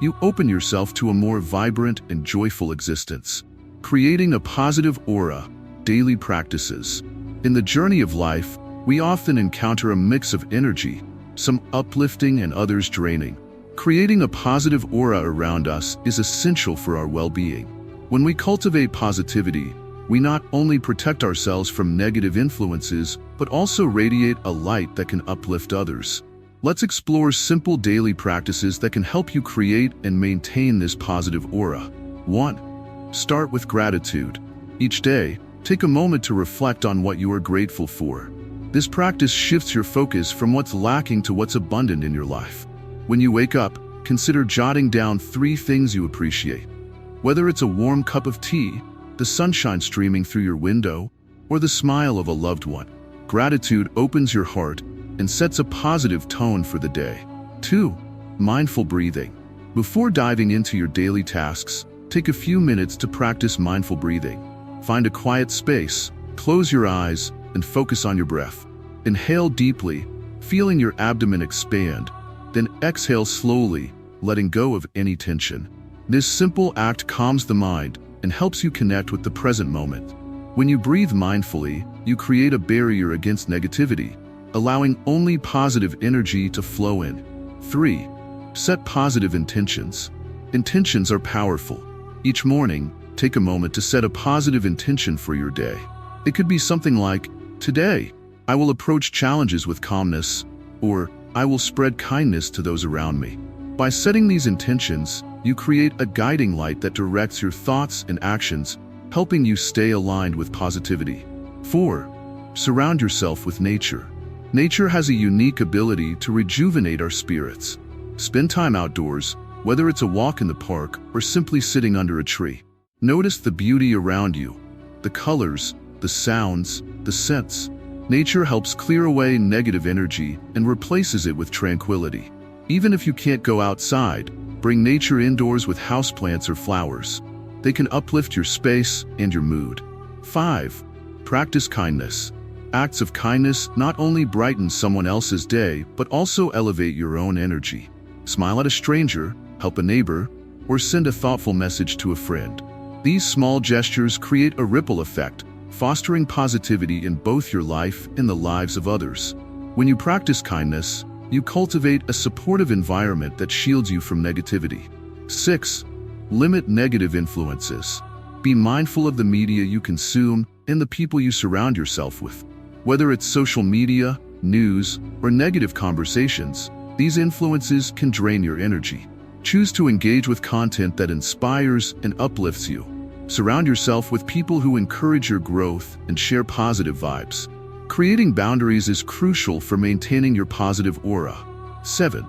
S1: you open yourself to a more vibrant and joyful existence. Creating a positive aura, daily practices. In the journey of life, we often encounter a mix of energy, some uplifting and others draining. Creating a positive aura around us is essential for our well-being. When we cultivate positivity, we not only protect ourselves from negative influences, but also radiate a light that can uplift others. Let's explore simple daily practices that can help you create and maintain this positive aura. 1. Start with gratitude. Each day, take a moment to reflect on what you are grateful for. This practice shifts your focus from what's lacking to what's abundant in your life. When you wake up, consider jotting down 3 things you appreciate. Whether it's a warm cup of tea, the sunshine streaming through your window, or the smile of a loved one, gratitude opens your heart and sets a positive tone for the day. 2. Mindful breathing. Before diving into your daily tasks, take a few minutes to practice mindful breathing. Find a quiet space, close your eyes, and focus on your breath. Inhale deeply, feeling your abdomen expand, then exhale slowly, letting go of any tension. This simple act calms the mind and helps you connect with the present moment. When you breathe mindfully, you create a barrier against negativity, allowing only positive energy to flow in. 3. Set positive intentions. Intentions are powerful. Each morning, take a moment to set a positive intention for your day. It could be something like, "Today, I will approach challenges with calmness," or "I will spread kindness to those around me." By setting these intentions, you create a guiding light that directs your thoughts and actions, helping you stay aligned with positivity. 4. Surround yourself with nature. Nature has a unique ability to rejuvenate our spirits. Spend time outdoors, whether it's a walk in the park or simply sitting under a tree. Notice the beauty around you, the colors, the sounds, the scents. Nature helps clear away negative energy and replaces it with tranquility. Even if you can't go outside, bring nature indoors with houseplants or flowers. They can uplift your space and your mood. 5. Practice kindness. Acts of kindness not only brighten someone else's day, but also elevate your own energy. Smile at a stranger, help a neighbor, or send a thoughtful message to a friend. These small gestures create a ripple effect, fostering positivity in both your life and the lives of others. When you practice kindness, you cultivate a supportive environment that shields you from negativity. 6. Limit negative influences. Be mindful of the media you consume and the people you surround yourself with. Whether it's social media, news, or negative conversations, these influences can drain your energy. Choose to engage with content that inspires and uplifts you. Surround yourself with people who encourage your growth and share positive vibes. Creating boundaries is crucial for maintaining your positive aura. 7.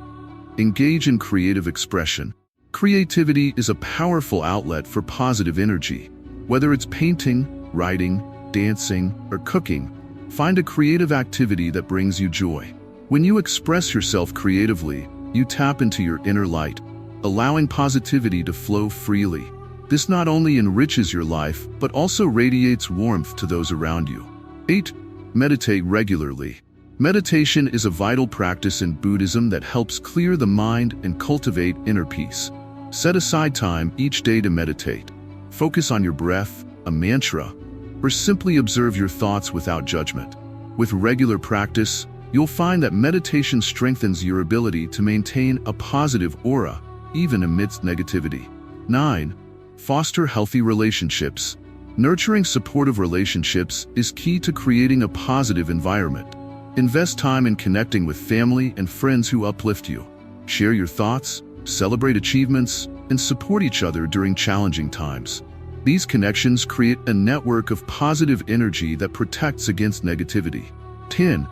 S1: Engage in creative expression. Creativity is a powerful outlet for positive energy. Whether it's painting, writing, dancing, or cooking, find a creative activity that brings you joy. When you express yourself creatively, you tap into your inner light, allowing positivity to flow freely. This not only enriches your life, but also radiates warmth to those around you. 8. Meditate regularly. Meditation is a vital practice in Buddhism that helps clear the mind and cultivate inner peace. Set aside time each day to meditate. Focus on your breath, a mantra, or simply observe your thoughts without judgment. With regular practice, you'll find that meditation strengthens your ability to maintain a positive aura, even amidst negativity. 9. Foster healthy relationships. Nurturing supportive relationships is key to creating a positive environment. Invest time in connecting with family and friends who uplift you. Share your thoughts, celebrate achievements, and support each other during challenging times. These connections create a network of positive energy that protects against negativity. 10.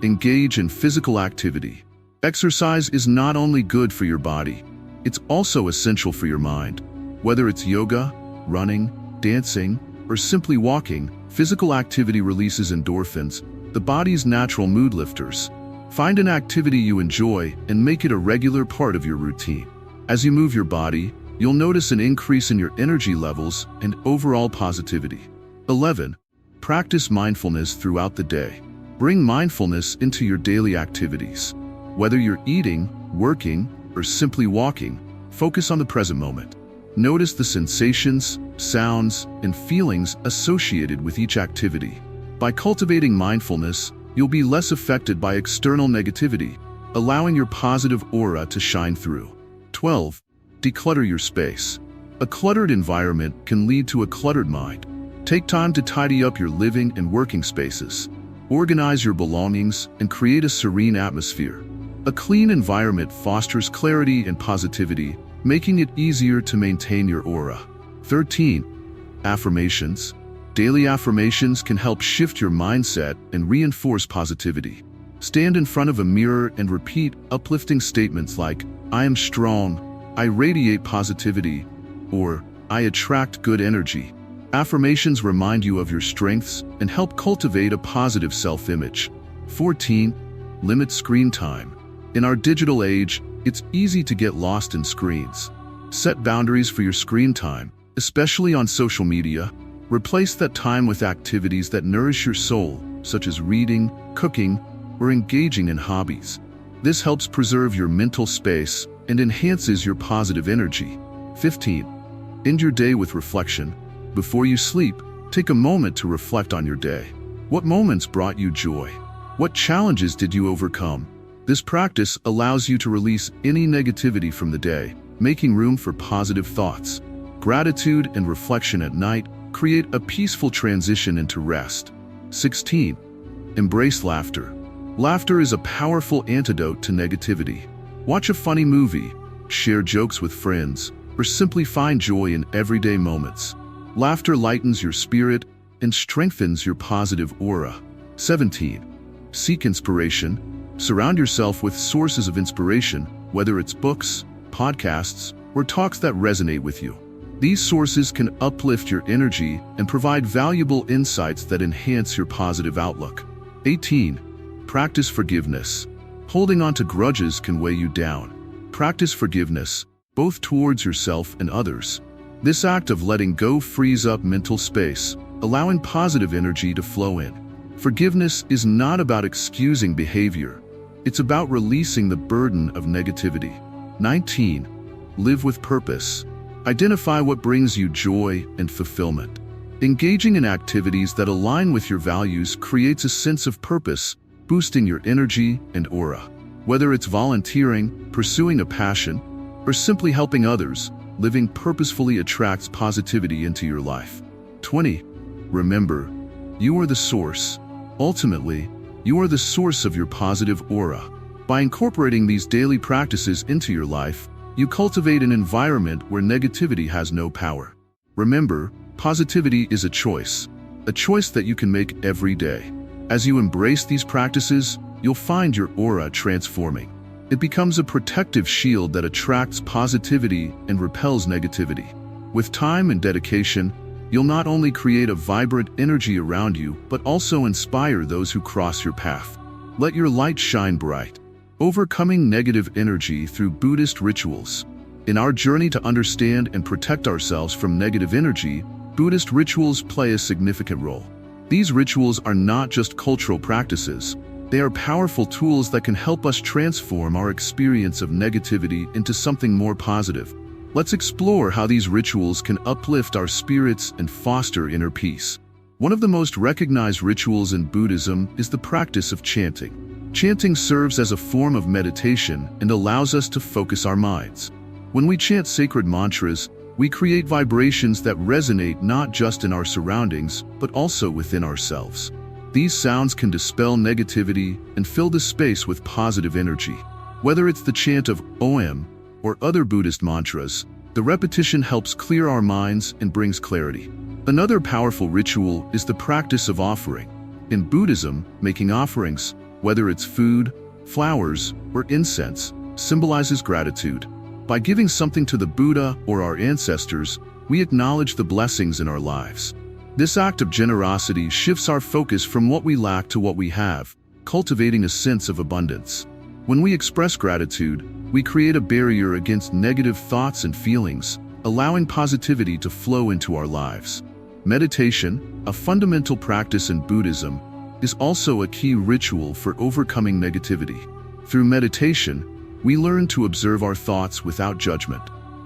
S1: Engage in physical activity. Exercise is not only good for your body, it's also essential for your mind. Whether it's yoga, running, dancing, or simply walking, physical activity releases endorphins, the body's natural mood lifters. Find an activity you enjoy and make it a regular part of your routine. As you move your body, you'll notice an increase in your energy levels and overall positivity. 11. Practice mindfulness throughout the day. Bring mindfulness into your daily activities. Whether you're eating, working, or simply walking, focus on the present moment. Notice the sensations, sounds, and feelings associated with each activity. By cultivating mindfulness, you'll be less affected by external negativity, allowing your positive aura to shine through. 12. Declutter your space. A cluttered environment can lead to a cluttered mind. Take time to tidy up your living and working spaces. Organize your belongings and create a serene atmosphere. A clean environment fosters clarity and positivity, making it easier to maintain your aura. 13. Affirmations. Daily affirmations can help shift your mindset and reinforce positivity. Stand in front of a mirror and repeat uplifting statements like, "I am strong," "I radiate positivity," or "I attract good energy." Affirmations remind you of your strengths and help cultivate a positive self-image. 14. Limit screen time. In our digital age, it's easy to get lost in screens. Set boundaries for your screen time, especially on social media. Replace that time with activities that nourish your soul, such as reading, cooking, or engaging in hobbies. This helps preserve your mental space and enhances your positive energy. 15. End your day with reflection. Before you sleep, take a moment to reflect on your day. What moments brought you joy? What challenges did you overcome? This practice allows you to release any negativity from the day, making room for positive thoughts. Gratitude and reflection at night create a peaceful transition into rest. 16. Embrace laughter. Laughter is a powerful antidote to negativity. Watch a funny movie, share jokes with friends, or simply find joy in everyday moments. Laughter lightens your spirit and strengthens your positive aura. 17. Seek inspiration. Surround yourself with sources of inspiration, whether it's books, podcasts, or talks that resonate with you. These sources can uplift your energy and provide valuable insights that enhance your positive outlook. 18. Practice forgiveness. Holding on to grudges can weigh you down. Practice forgiveness, both towards yourself and others. This act of letting go frees up mental space, allowing positive energy to flow in. Forgiveness is not about excusing behavior. It's about releasing the burden of negativity. 19. Live with purpose. Identify what brings you joy and fulfillment. Engaging in activities that align with your values creates a sense of purpose, boosting your energy and aura. Whether it's volunteering, pursuing a passion, or simply helping others, living purposefully attracts positivity into your life. 20. Remember, you are the source. Ultimately, you are the source of your positive aura. By incorporating these daily practices into your life, you cultivate an environment where negativity has no power. Remember, positivity is a choice that you can make every day. As you embrace these practices, you'll find your aura transforming. It becomes a protective shield that attracts positivity and repels negativity. With time and dedication, you'll not only create a vibrant energy around you, but also inspire those who cross your path. Let your light shine bright. Overcoming negative energy through Buddhist rituals. In our journey to understand and protect ourselves from negative energy, Buddhist rituals play a significant role. These rituals are not just cultural practices. They are powerful tools that can help us transform our experience of negativity into something more positive. Let's explore how these rituals can uplift our spirits and foster inner peace. One of the most recognized rituals in Buddhism is the practice of chanting. Chanting serves as a form of meditation and allows us to focus our minds. When we chant sacred mantras, we create vibrations that resonate not just in our surroundings, but also within ourselves. These sounds can dispel negativity and fill the space with positive energy. Whether it's the chant of Om or other Buddhist mantras, the repetition helps clear our minds and brings clarity. Another powerful ritual is the practice of offering. In Buddhism, making offerings, whether it's food, flowers, or incense, symbolizes gratitude. By giving something to the Buddha or our ancestors, we acknowledge the blessings in our lives. This act of generosity shifts our focus from what we lack to what we have, cultivating a sense of abundance. When we express gratitude, we create a barrier against negative thoughts and feelings, allowing positivity to flow into our lives. Meditation, a fundamental practice in Buddhism, is also a key ritual for overcoming negativity. Through meditation, we learn to observe our thoughts without judgment.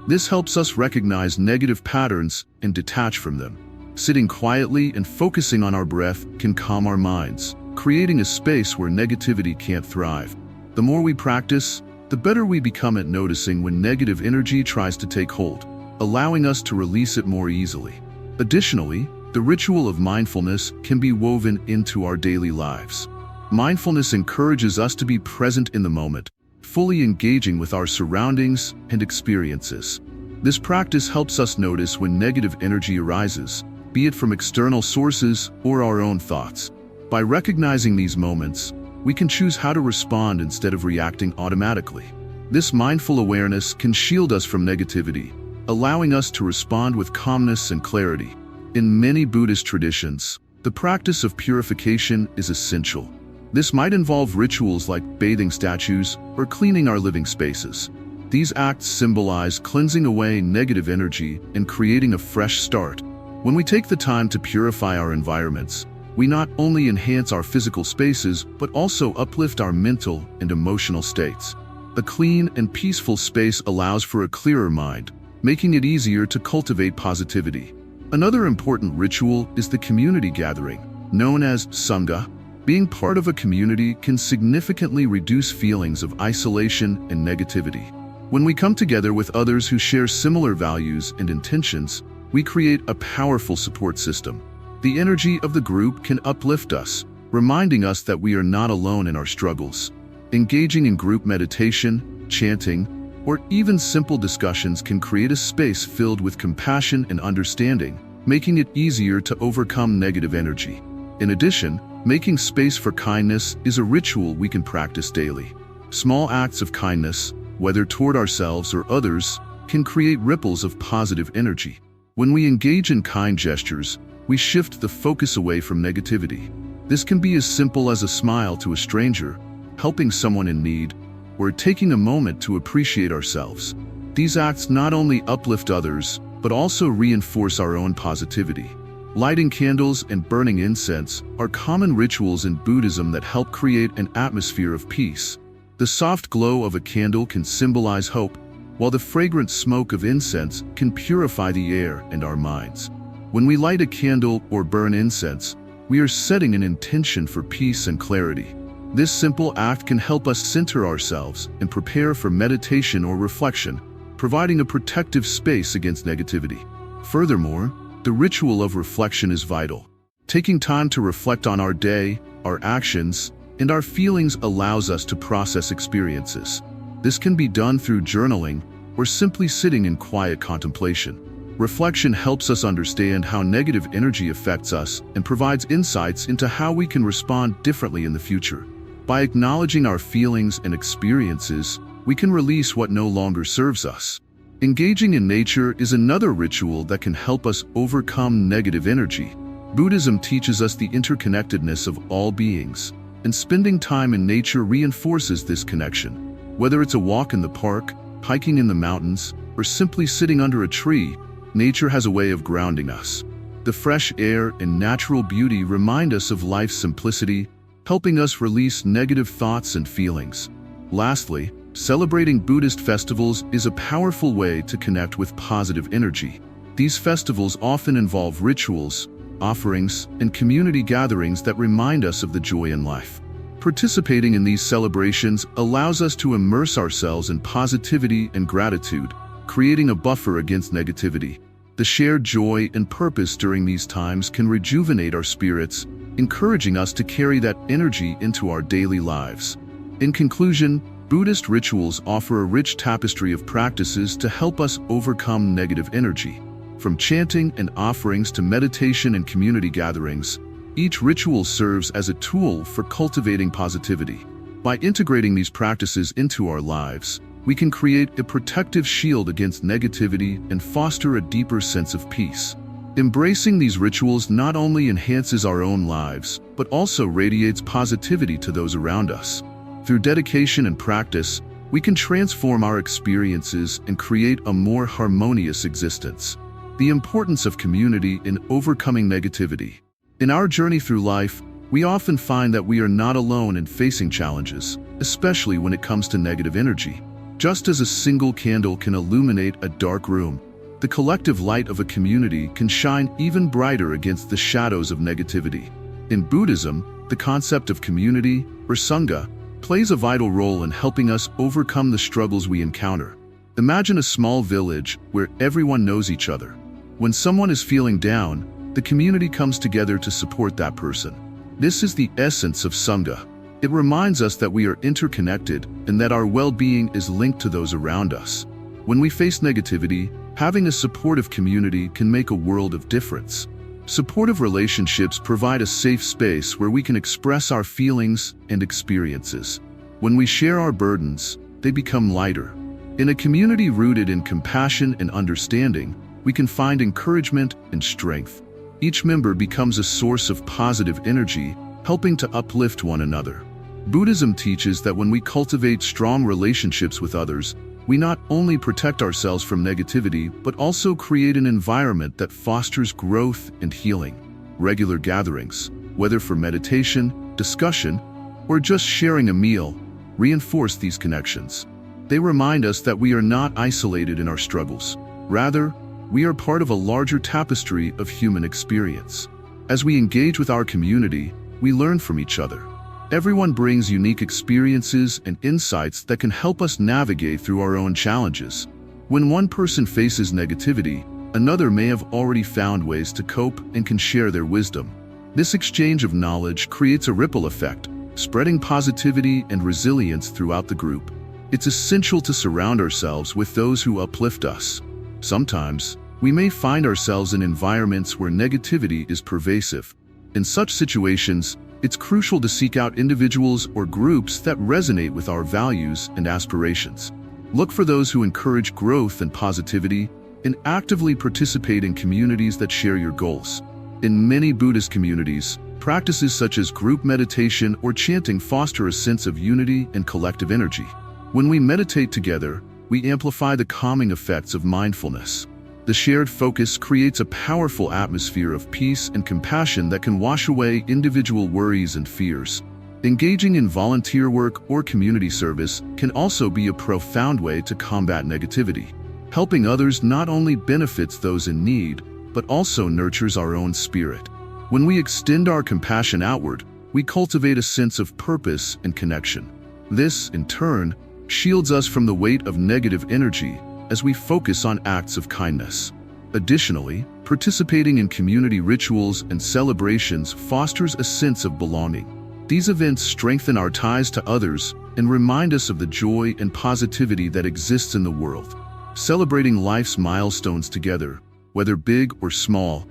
S1: This helps us recognize negative patterns and detach from them. Sitting quietly and focusing on our breath can calm our minds, creating a space where negativity can't thrive. The more we practice, the better we become at noticing when negative energy tries to take hold, allowing us to release it more easily. Additionally, the ritual of mindfulness can be woven into our daily lives. Mindfulness encourages us to be present in the moment, fully engaging with our surroundings and experiences. This practice helps us notice when negative energy arises, be it from external sources or our own thoughts. By recognizing these moments, we can choose how to respond instead of reacting automatically. This mindful awareness can shield us from negativity, allowing us to respond with calmness and clarity. In many Buddhist traditions, the practice of purification is essential. This might involve rituals like bathing statues or cleaning our living spaces. These acts symbolize cleansing away negative energy and creating a fresh start. When we take the time to purify our environments, we not only enhance our physical spaces, but also uplift our mental and emotional states. A clean and peaceful space allows for a clearer mind, making it easier to cultivate positivity. Another important ritual is the community gathering, known as Sangha. Being part of a community can significantly reduce feelings of isolation and negativity. When we come together with others who share similar values and intentions, we create a powerful support system. The energy of the group can uplift us, reminding us that we are not alone in our struggles. Engaging in group meditation, chanting, or even simple discussions can create a space filled with compassion and understanding, making it easier to overcome negative energy. In addition, making space for kindness is a ritual we can practice daily. Small acts of kindness, whether toward ourselves or others, can create ripples of positive energy. When we engage in kind gestures, we shift the focus away from negativity. This can be as simple as a smile to a stranger, helping someone in need, or taking a moment to appreciate ourselves. These acts not only uplift others, but also reinforce our own positivity. Lighting candles and burning incense are common rituals in Buddhism that help create an atmosphere of peace. The soft glow of a candle can symbolize hope, while the fragrant smoke of incense can purify the air and our minds. When we light a candle or burn incense, we are setting an intention for peace and clarity. This simple act can help us center ourselves and prepare for meditation or reflection, providing a protective space against negativity. Furthermore, the ritual of reflection is vital. Taking time to reflect on our day, our actions, and our feelings allows us to process experiences. This can be done through journaling or simply sitting in quiet contemplation. Reflection helps us understand how negative energy affects us and provides insights into how we can respond differently in the future. By acknowledging our feelings and experiences, we can release what no longer serves us. Engaging in nature is another ritual that can help us overcome negative energy. Buddhism teaches us the interconnectedness of all beings, and spending time in nature reinforces this connection. Whether it's a walk in the park, hiking in the mountains, or simply sitting under a tree, nature has a way of grounding us. The fresh air and natural beauty remind us of life's simplicity, helping us release negative thoughts and feelings. Lastly, celebrating Buddhist festivals is a powerful way to connect with positive energy. These festivals often involve rituals, offerings, and community gatherings that remind us of the joy in life. Participating in these celebrations allows us to immerse ourselves in positivity and gratitude, creating a buffer against negativity. The shared joy and purpose during these times can rejuvenate our spirits, encouraging us to carry that energy into our daily lives. In conclusion, Buddhist rituals offer a rich tapestry of practices to help us overcome negative energy. From chanting and offerings to meditation and community gatherings, each ritual serves as a tool for cultivating positivity. By integrating these practices into our lives, we can create a protective shield against negativity and foster a deeper sense of peace. Embracing these rituals not only enhances our own lives, but also radiates positivity to those around us. Through dedication and practice, we can transform our experiences and create a more harmonious existence. The importance of community in overcoming negativity. In our journey through life, we often find that we are not alone in facing challenges, especially when it comes to negative energy. Just as a single candle can illuminate a dark room, the collective light of a community can shine even brighter against the shadows of negativity. In Buddhism, the concept of community, or sangha, plays a vital role in helping us overcome the struggles we encounter. Imagine a small village where everyone knows each other. When someone is feeling down, the community comes together to support that person. This is the essence of sangha. It reminds us that we are interconnected and that our well-being is linked to those around us. When we face negativity, having a supportive community can make a world of difference. Supportive relationships provide a safe space where we can express our feelings and experiences. When we share our burdens, they become lighter. In a community rooted in compassion and understanding, we can find encouragement and strength. Each member becomes a source of positive energy, helping to uplift one another. Buddhism teaches that when we cultivate strong relationships with others, we not only protect ourselves from negativity, but also create an environment that fosters growth and healing. Regular gatherings, whether for meditation, discussion, or just sharing a meal, reinforce these connections. They remind us that we are not isolated in our struggles. Rather, we are part of a larger tapestry of human experience. As we engage with our community, we learn from each other. Everyone brings unique experiences and insights that can help us navigate through our own challenges. When one person faces negativity, another may have already found ways to cope and can share their wisdom. This exchange of knowledge creates a ripple effect, spreading positivity and resilience throughout the group. It's essential to surround ourselves with those who uplift us. Sometimes, we may find ourselves in environments where negativity is pervasive. In such situations, it's crucial to seek out individuals or groups that resonate with our values and aspirations. Look for those who encourage growth and positivity, and actively participate in communities that share your goals. In many Buddhist communities, practices such as group meditation or chanting foster a sense of unity and collective energy. When we meditate together, we amplify the calming effects of mindfulness. The shared focus creates a powerful atmosphere of peace and compassion that can wash away individual worries and fears. Engaging in volunteer work or community service can also be a profound way to combat negativity. Helping others not only benefits those in need, but also nurtures our own spirit. When we extend our compassion outward, we cultivate a sense of purpose and connection. This, in turn, shields us from the weight of negative energy as we focus on acts of kindness. Additionally, participating in community rituals and celebrations fosters a sense of belonging. These events strengthen our ties to others and remind us of the joy and positivity that exists in the world. Celebrating life's milestones together, whether big or small,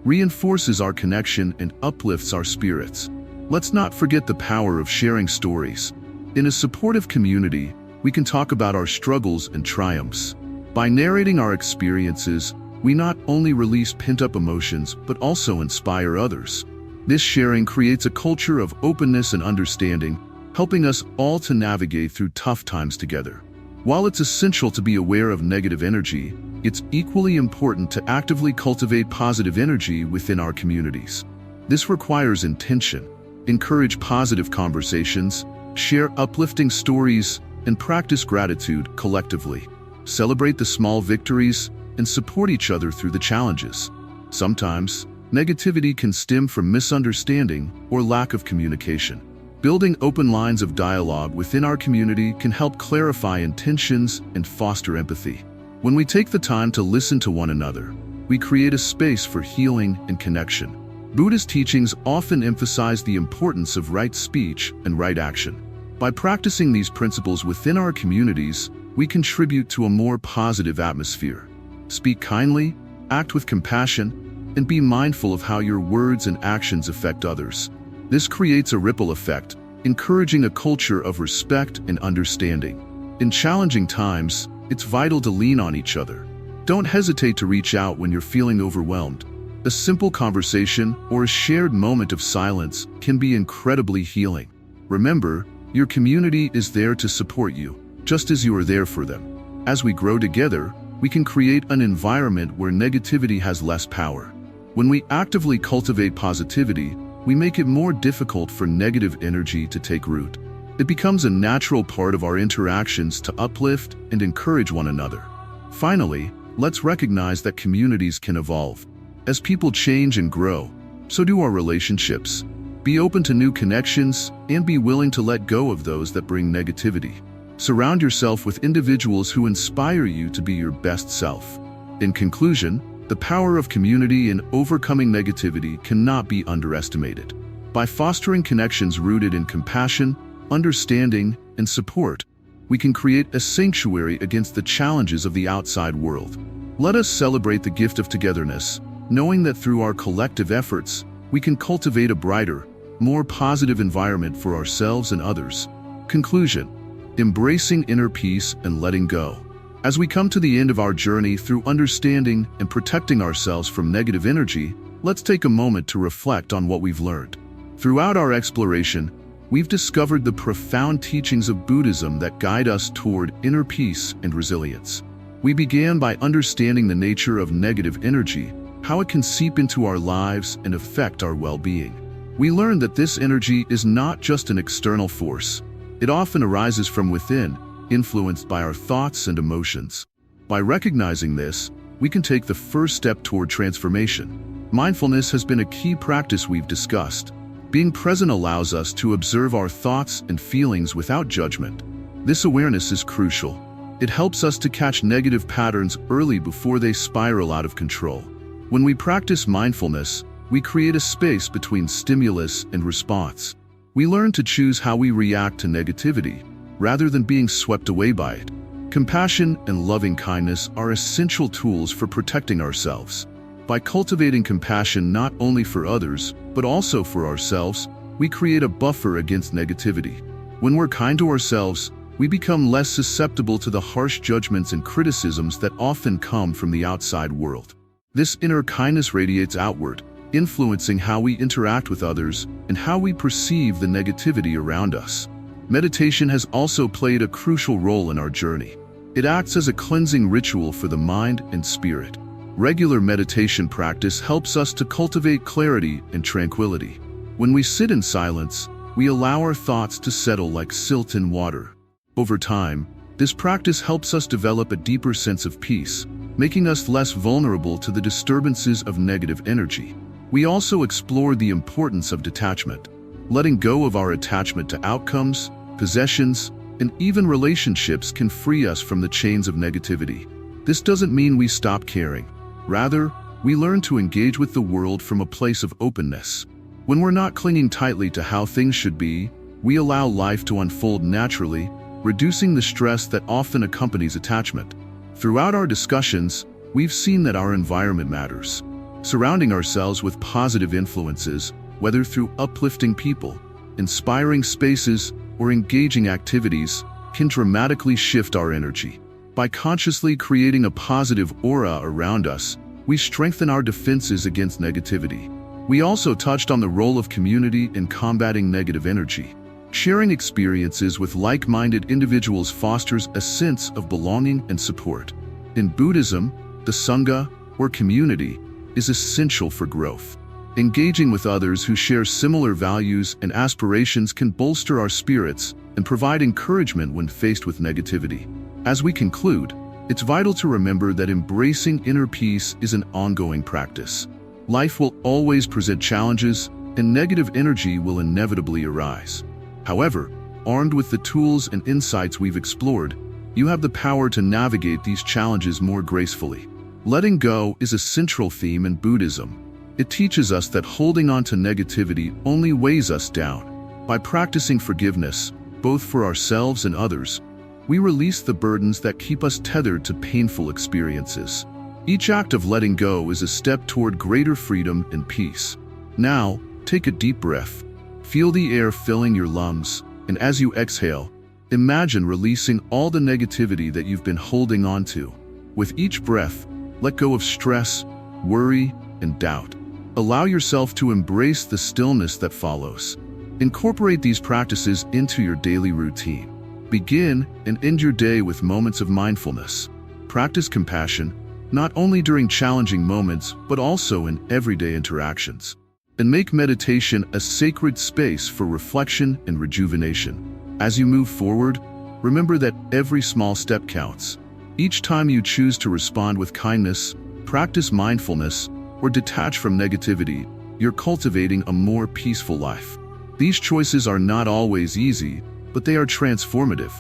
S1: reinforces our connection and uplifts our spirits. Let's not forget the power of sharing stories. In a supportive community, we can talk about our struggles and triumphs. By narrating our experiences, we not only release pent-up emotions, but also inspire others. This sharing creates a culture of openness and understanding, helping us all to navigate through tough times together. While it's essential to be aware of negative energy, it's equally important to actively cultivate positive energy within our communities. This requires intention. Encourage positive conversations, share uplifting stories, and practice gratitude collectively. Celebrate the small victories and support each other through the challenges. Sometimes, negativity can stem from misunderstanding or lack of communication. Building open lines of dialogue within our community can help clarify intentions and foster empathy. When we take the time to listen to one another, we create a space for healing and connection. Buddhist teachings often emphasize the importance of right speech and right action. By practicing these principles within our communities, we contribute to a more positive atmosphere. Speak kindly, act with compassion, and be mindful of how your words and actions affect others. This creates a ripple effect, encouraging a culture of respect and understanding. In challenging times, it's vital to lean on each other. Don't hesitate to reach out when you're feeling overwhelmed. A simple conversation or a shared moment of silence can be incredibly healing. Remember, your community is there to support you, just as you are there for them. As we grow together, we can create an environment where negativity has less power. When we actively cultivate positivity, we make it more difficult for negative energy to take root. It becomes a natural part of our interactions to uplift and encourage one another. Finally, let's recognize that communities can evolve. As people change and grow, so do our relationships. Be open to new connections and be willing to let go of those that bring negativity. Surround yourself with individuals who inspire you to be your best self. In conclusion, the power of community in overcoming negativity cannot be underestimated. By fostering connections rooted in compassion, understanding, and support, we can create a sanctuary against the challenges of the outside world. Let us celebrate the gift of togetherness, knowing that through our collective efforts, we can cultivate a brighter, more positive environment for ourselves and others. Conclusion: embracing inner peace and letting go. As we come to the end of our journey through understanding and protecting ourselves from negative energy, let's take a moment to reflect on what we've learned. Throughout our exploration, we've discovered the profound teachings of Buddhism that guide us toward inner peace and resilience. We began by understanding the nature of negative energy, how it can seep into our lives and affect our well-being. We learned that this energy is not just an external force. It often arises from within, influenced by our thoughts and emotions. By recognizing this, we can take the first step toward transformation. Mindfulness has been a key practice we've discussed. Being present allows us to observe our thoughts and feelings without judgment. This awareness is crucial. It helps us to catch negative patterns early before they spiral out of control. When we practice mindfulness, we create a space between stimulus and response. We learn to choose how we react to negativity, rather than being swept away by it. Compassion and loving kindness are essential tools for protecting ourselves. By cultivating compassion not only for others, but also for ourselves, we create a buffer against negativity. When we're kind to ourselves, we become less susceptible to the harsh judgments and criticisms that often come from the outside world. This inner kindness radiates outward, influencing how we interact with others and how we perceive the negativity around us. Meditation has also played a crucial role in our journey. It acts as a cleansing ritual for the mind and spirit. Regular meditation practice helps us to cultivate clarity and tranquility. When we sit in silence, we allow our thoughts to settle like silt in water. Over time, this practice helps us develop a deeper sense of peace, making us less vulnerable to the disturbances of negative energy. We also explore the importance of detachment. Letting go of our attachment to outcomes, possessions, and even relationships can free us from the chains of negativity. This doesn't mean we stop caring. Rather, we learn to engage with the world from a place of openness. When we're not clinging tightly to how things should be, we allow life to unfold naturally, reducing the stress that often accompanies attachment. Throughout our discussions, we've seen that our environment matters. Surrounding ourselves with positive influences, whether through uplifting people, inspiring spaces, or engaging activities, can dramatically shift our energy. By consciously creating a positive aura around us, we strengthen our defenses against negativity. We also touched on the role of community in combating negative energy. Sharing experiences with like-minded individuals fosters a sense of belonging and support. In Buddhism, the Sangha, or community, is essential for growth. Engaging with others who share similar values and aspirations can bolster our spirits and provide encouragement when faced with negativity. As we conclude, it's vital to remember that embracing inner peace is an ongoing practice. Life will always present challenges, and negative energy will inevitably arise. However, armed with the tools and insights we've explored, you have the power to navigate these challenges more gracefully. Letting go is a central theme in Buddhism. It teaches us that holding on to negativity only weighs us down. By practicing forgiveness, both for ourselves and others, we release the burdens that keep us tethered to painful experiences. Each act of letting go is a step toward greater freedom and peace. Now, take a deep breath. Feel the air filling your lungs, and as you exhale, imagine releasing all the negativity that you've been holding on to. With each breath, let go of stress, worry, and doubt. Allow yourself to embrace the stillness that follows. Incorporate these practices into your daily routine. Begin and end your day with moments of mindfulness. Practice compassion, not only during challenging moments, but also in everyday interactions. And make meditation a sacred space for reflection and rejuvenation. As you move forward, remember that every small step counts. Each time you choose to respond with kindness, practice mindfulness, or detach from negativity, you're cultivating a more peaceful life. These choices are not always easy, but they are transformative.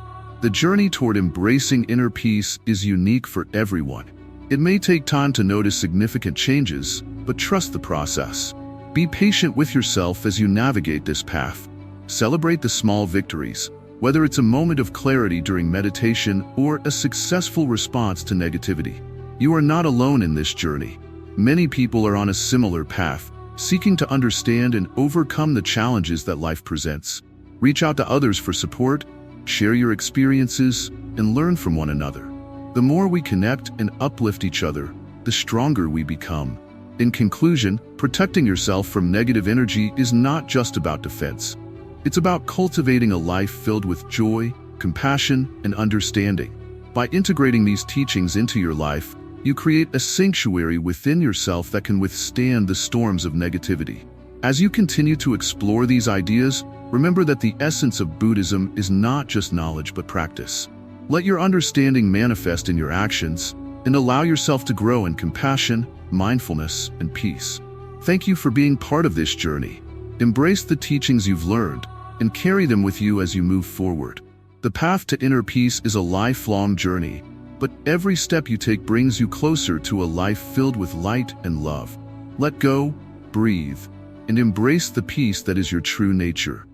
S1: The journey toward embracing inner peace is unique for everyone. It may take time to notice significant changes, but trust the process. Be patient with yourself as you navigate this path. Celebrate the small victories, whether it's a moment of clarity during meditation or a successful response to negativity. You are not alone in this journey. Many people are on a similar path, seeking to understand and overcome the challenges that life presents. Reach out to others for support, share your experiences, and learn from one another. The more we connect and uplift each other, the stronger we become. In conclusion, protecting yourself from negative energy is not just about defense. It's about cultivating a life filled with joy, compassion, and understanding. By integrating these teachings into your life, you create a sanctuary within yourself that can withstand the storms of negativity. As you continue to explore these ideas, remember that the essence of Buddhism is not just knowledge but practice. Let your understanding manifest in your actions, and allow yourself to grow in compassion, mindfulness, and peace. Thank you for being part of this journey. Embrace the teachings you've learned, and carry them with you as you move forward. The path to inner peace is a lifelong journey, but every step you take brings you closer to a life filled with light and love. Let go, breathe, and embrace the peace that is your true nature.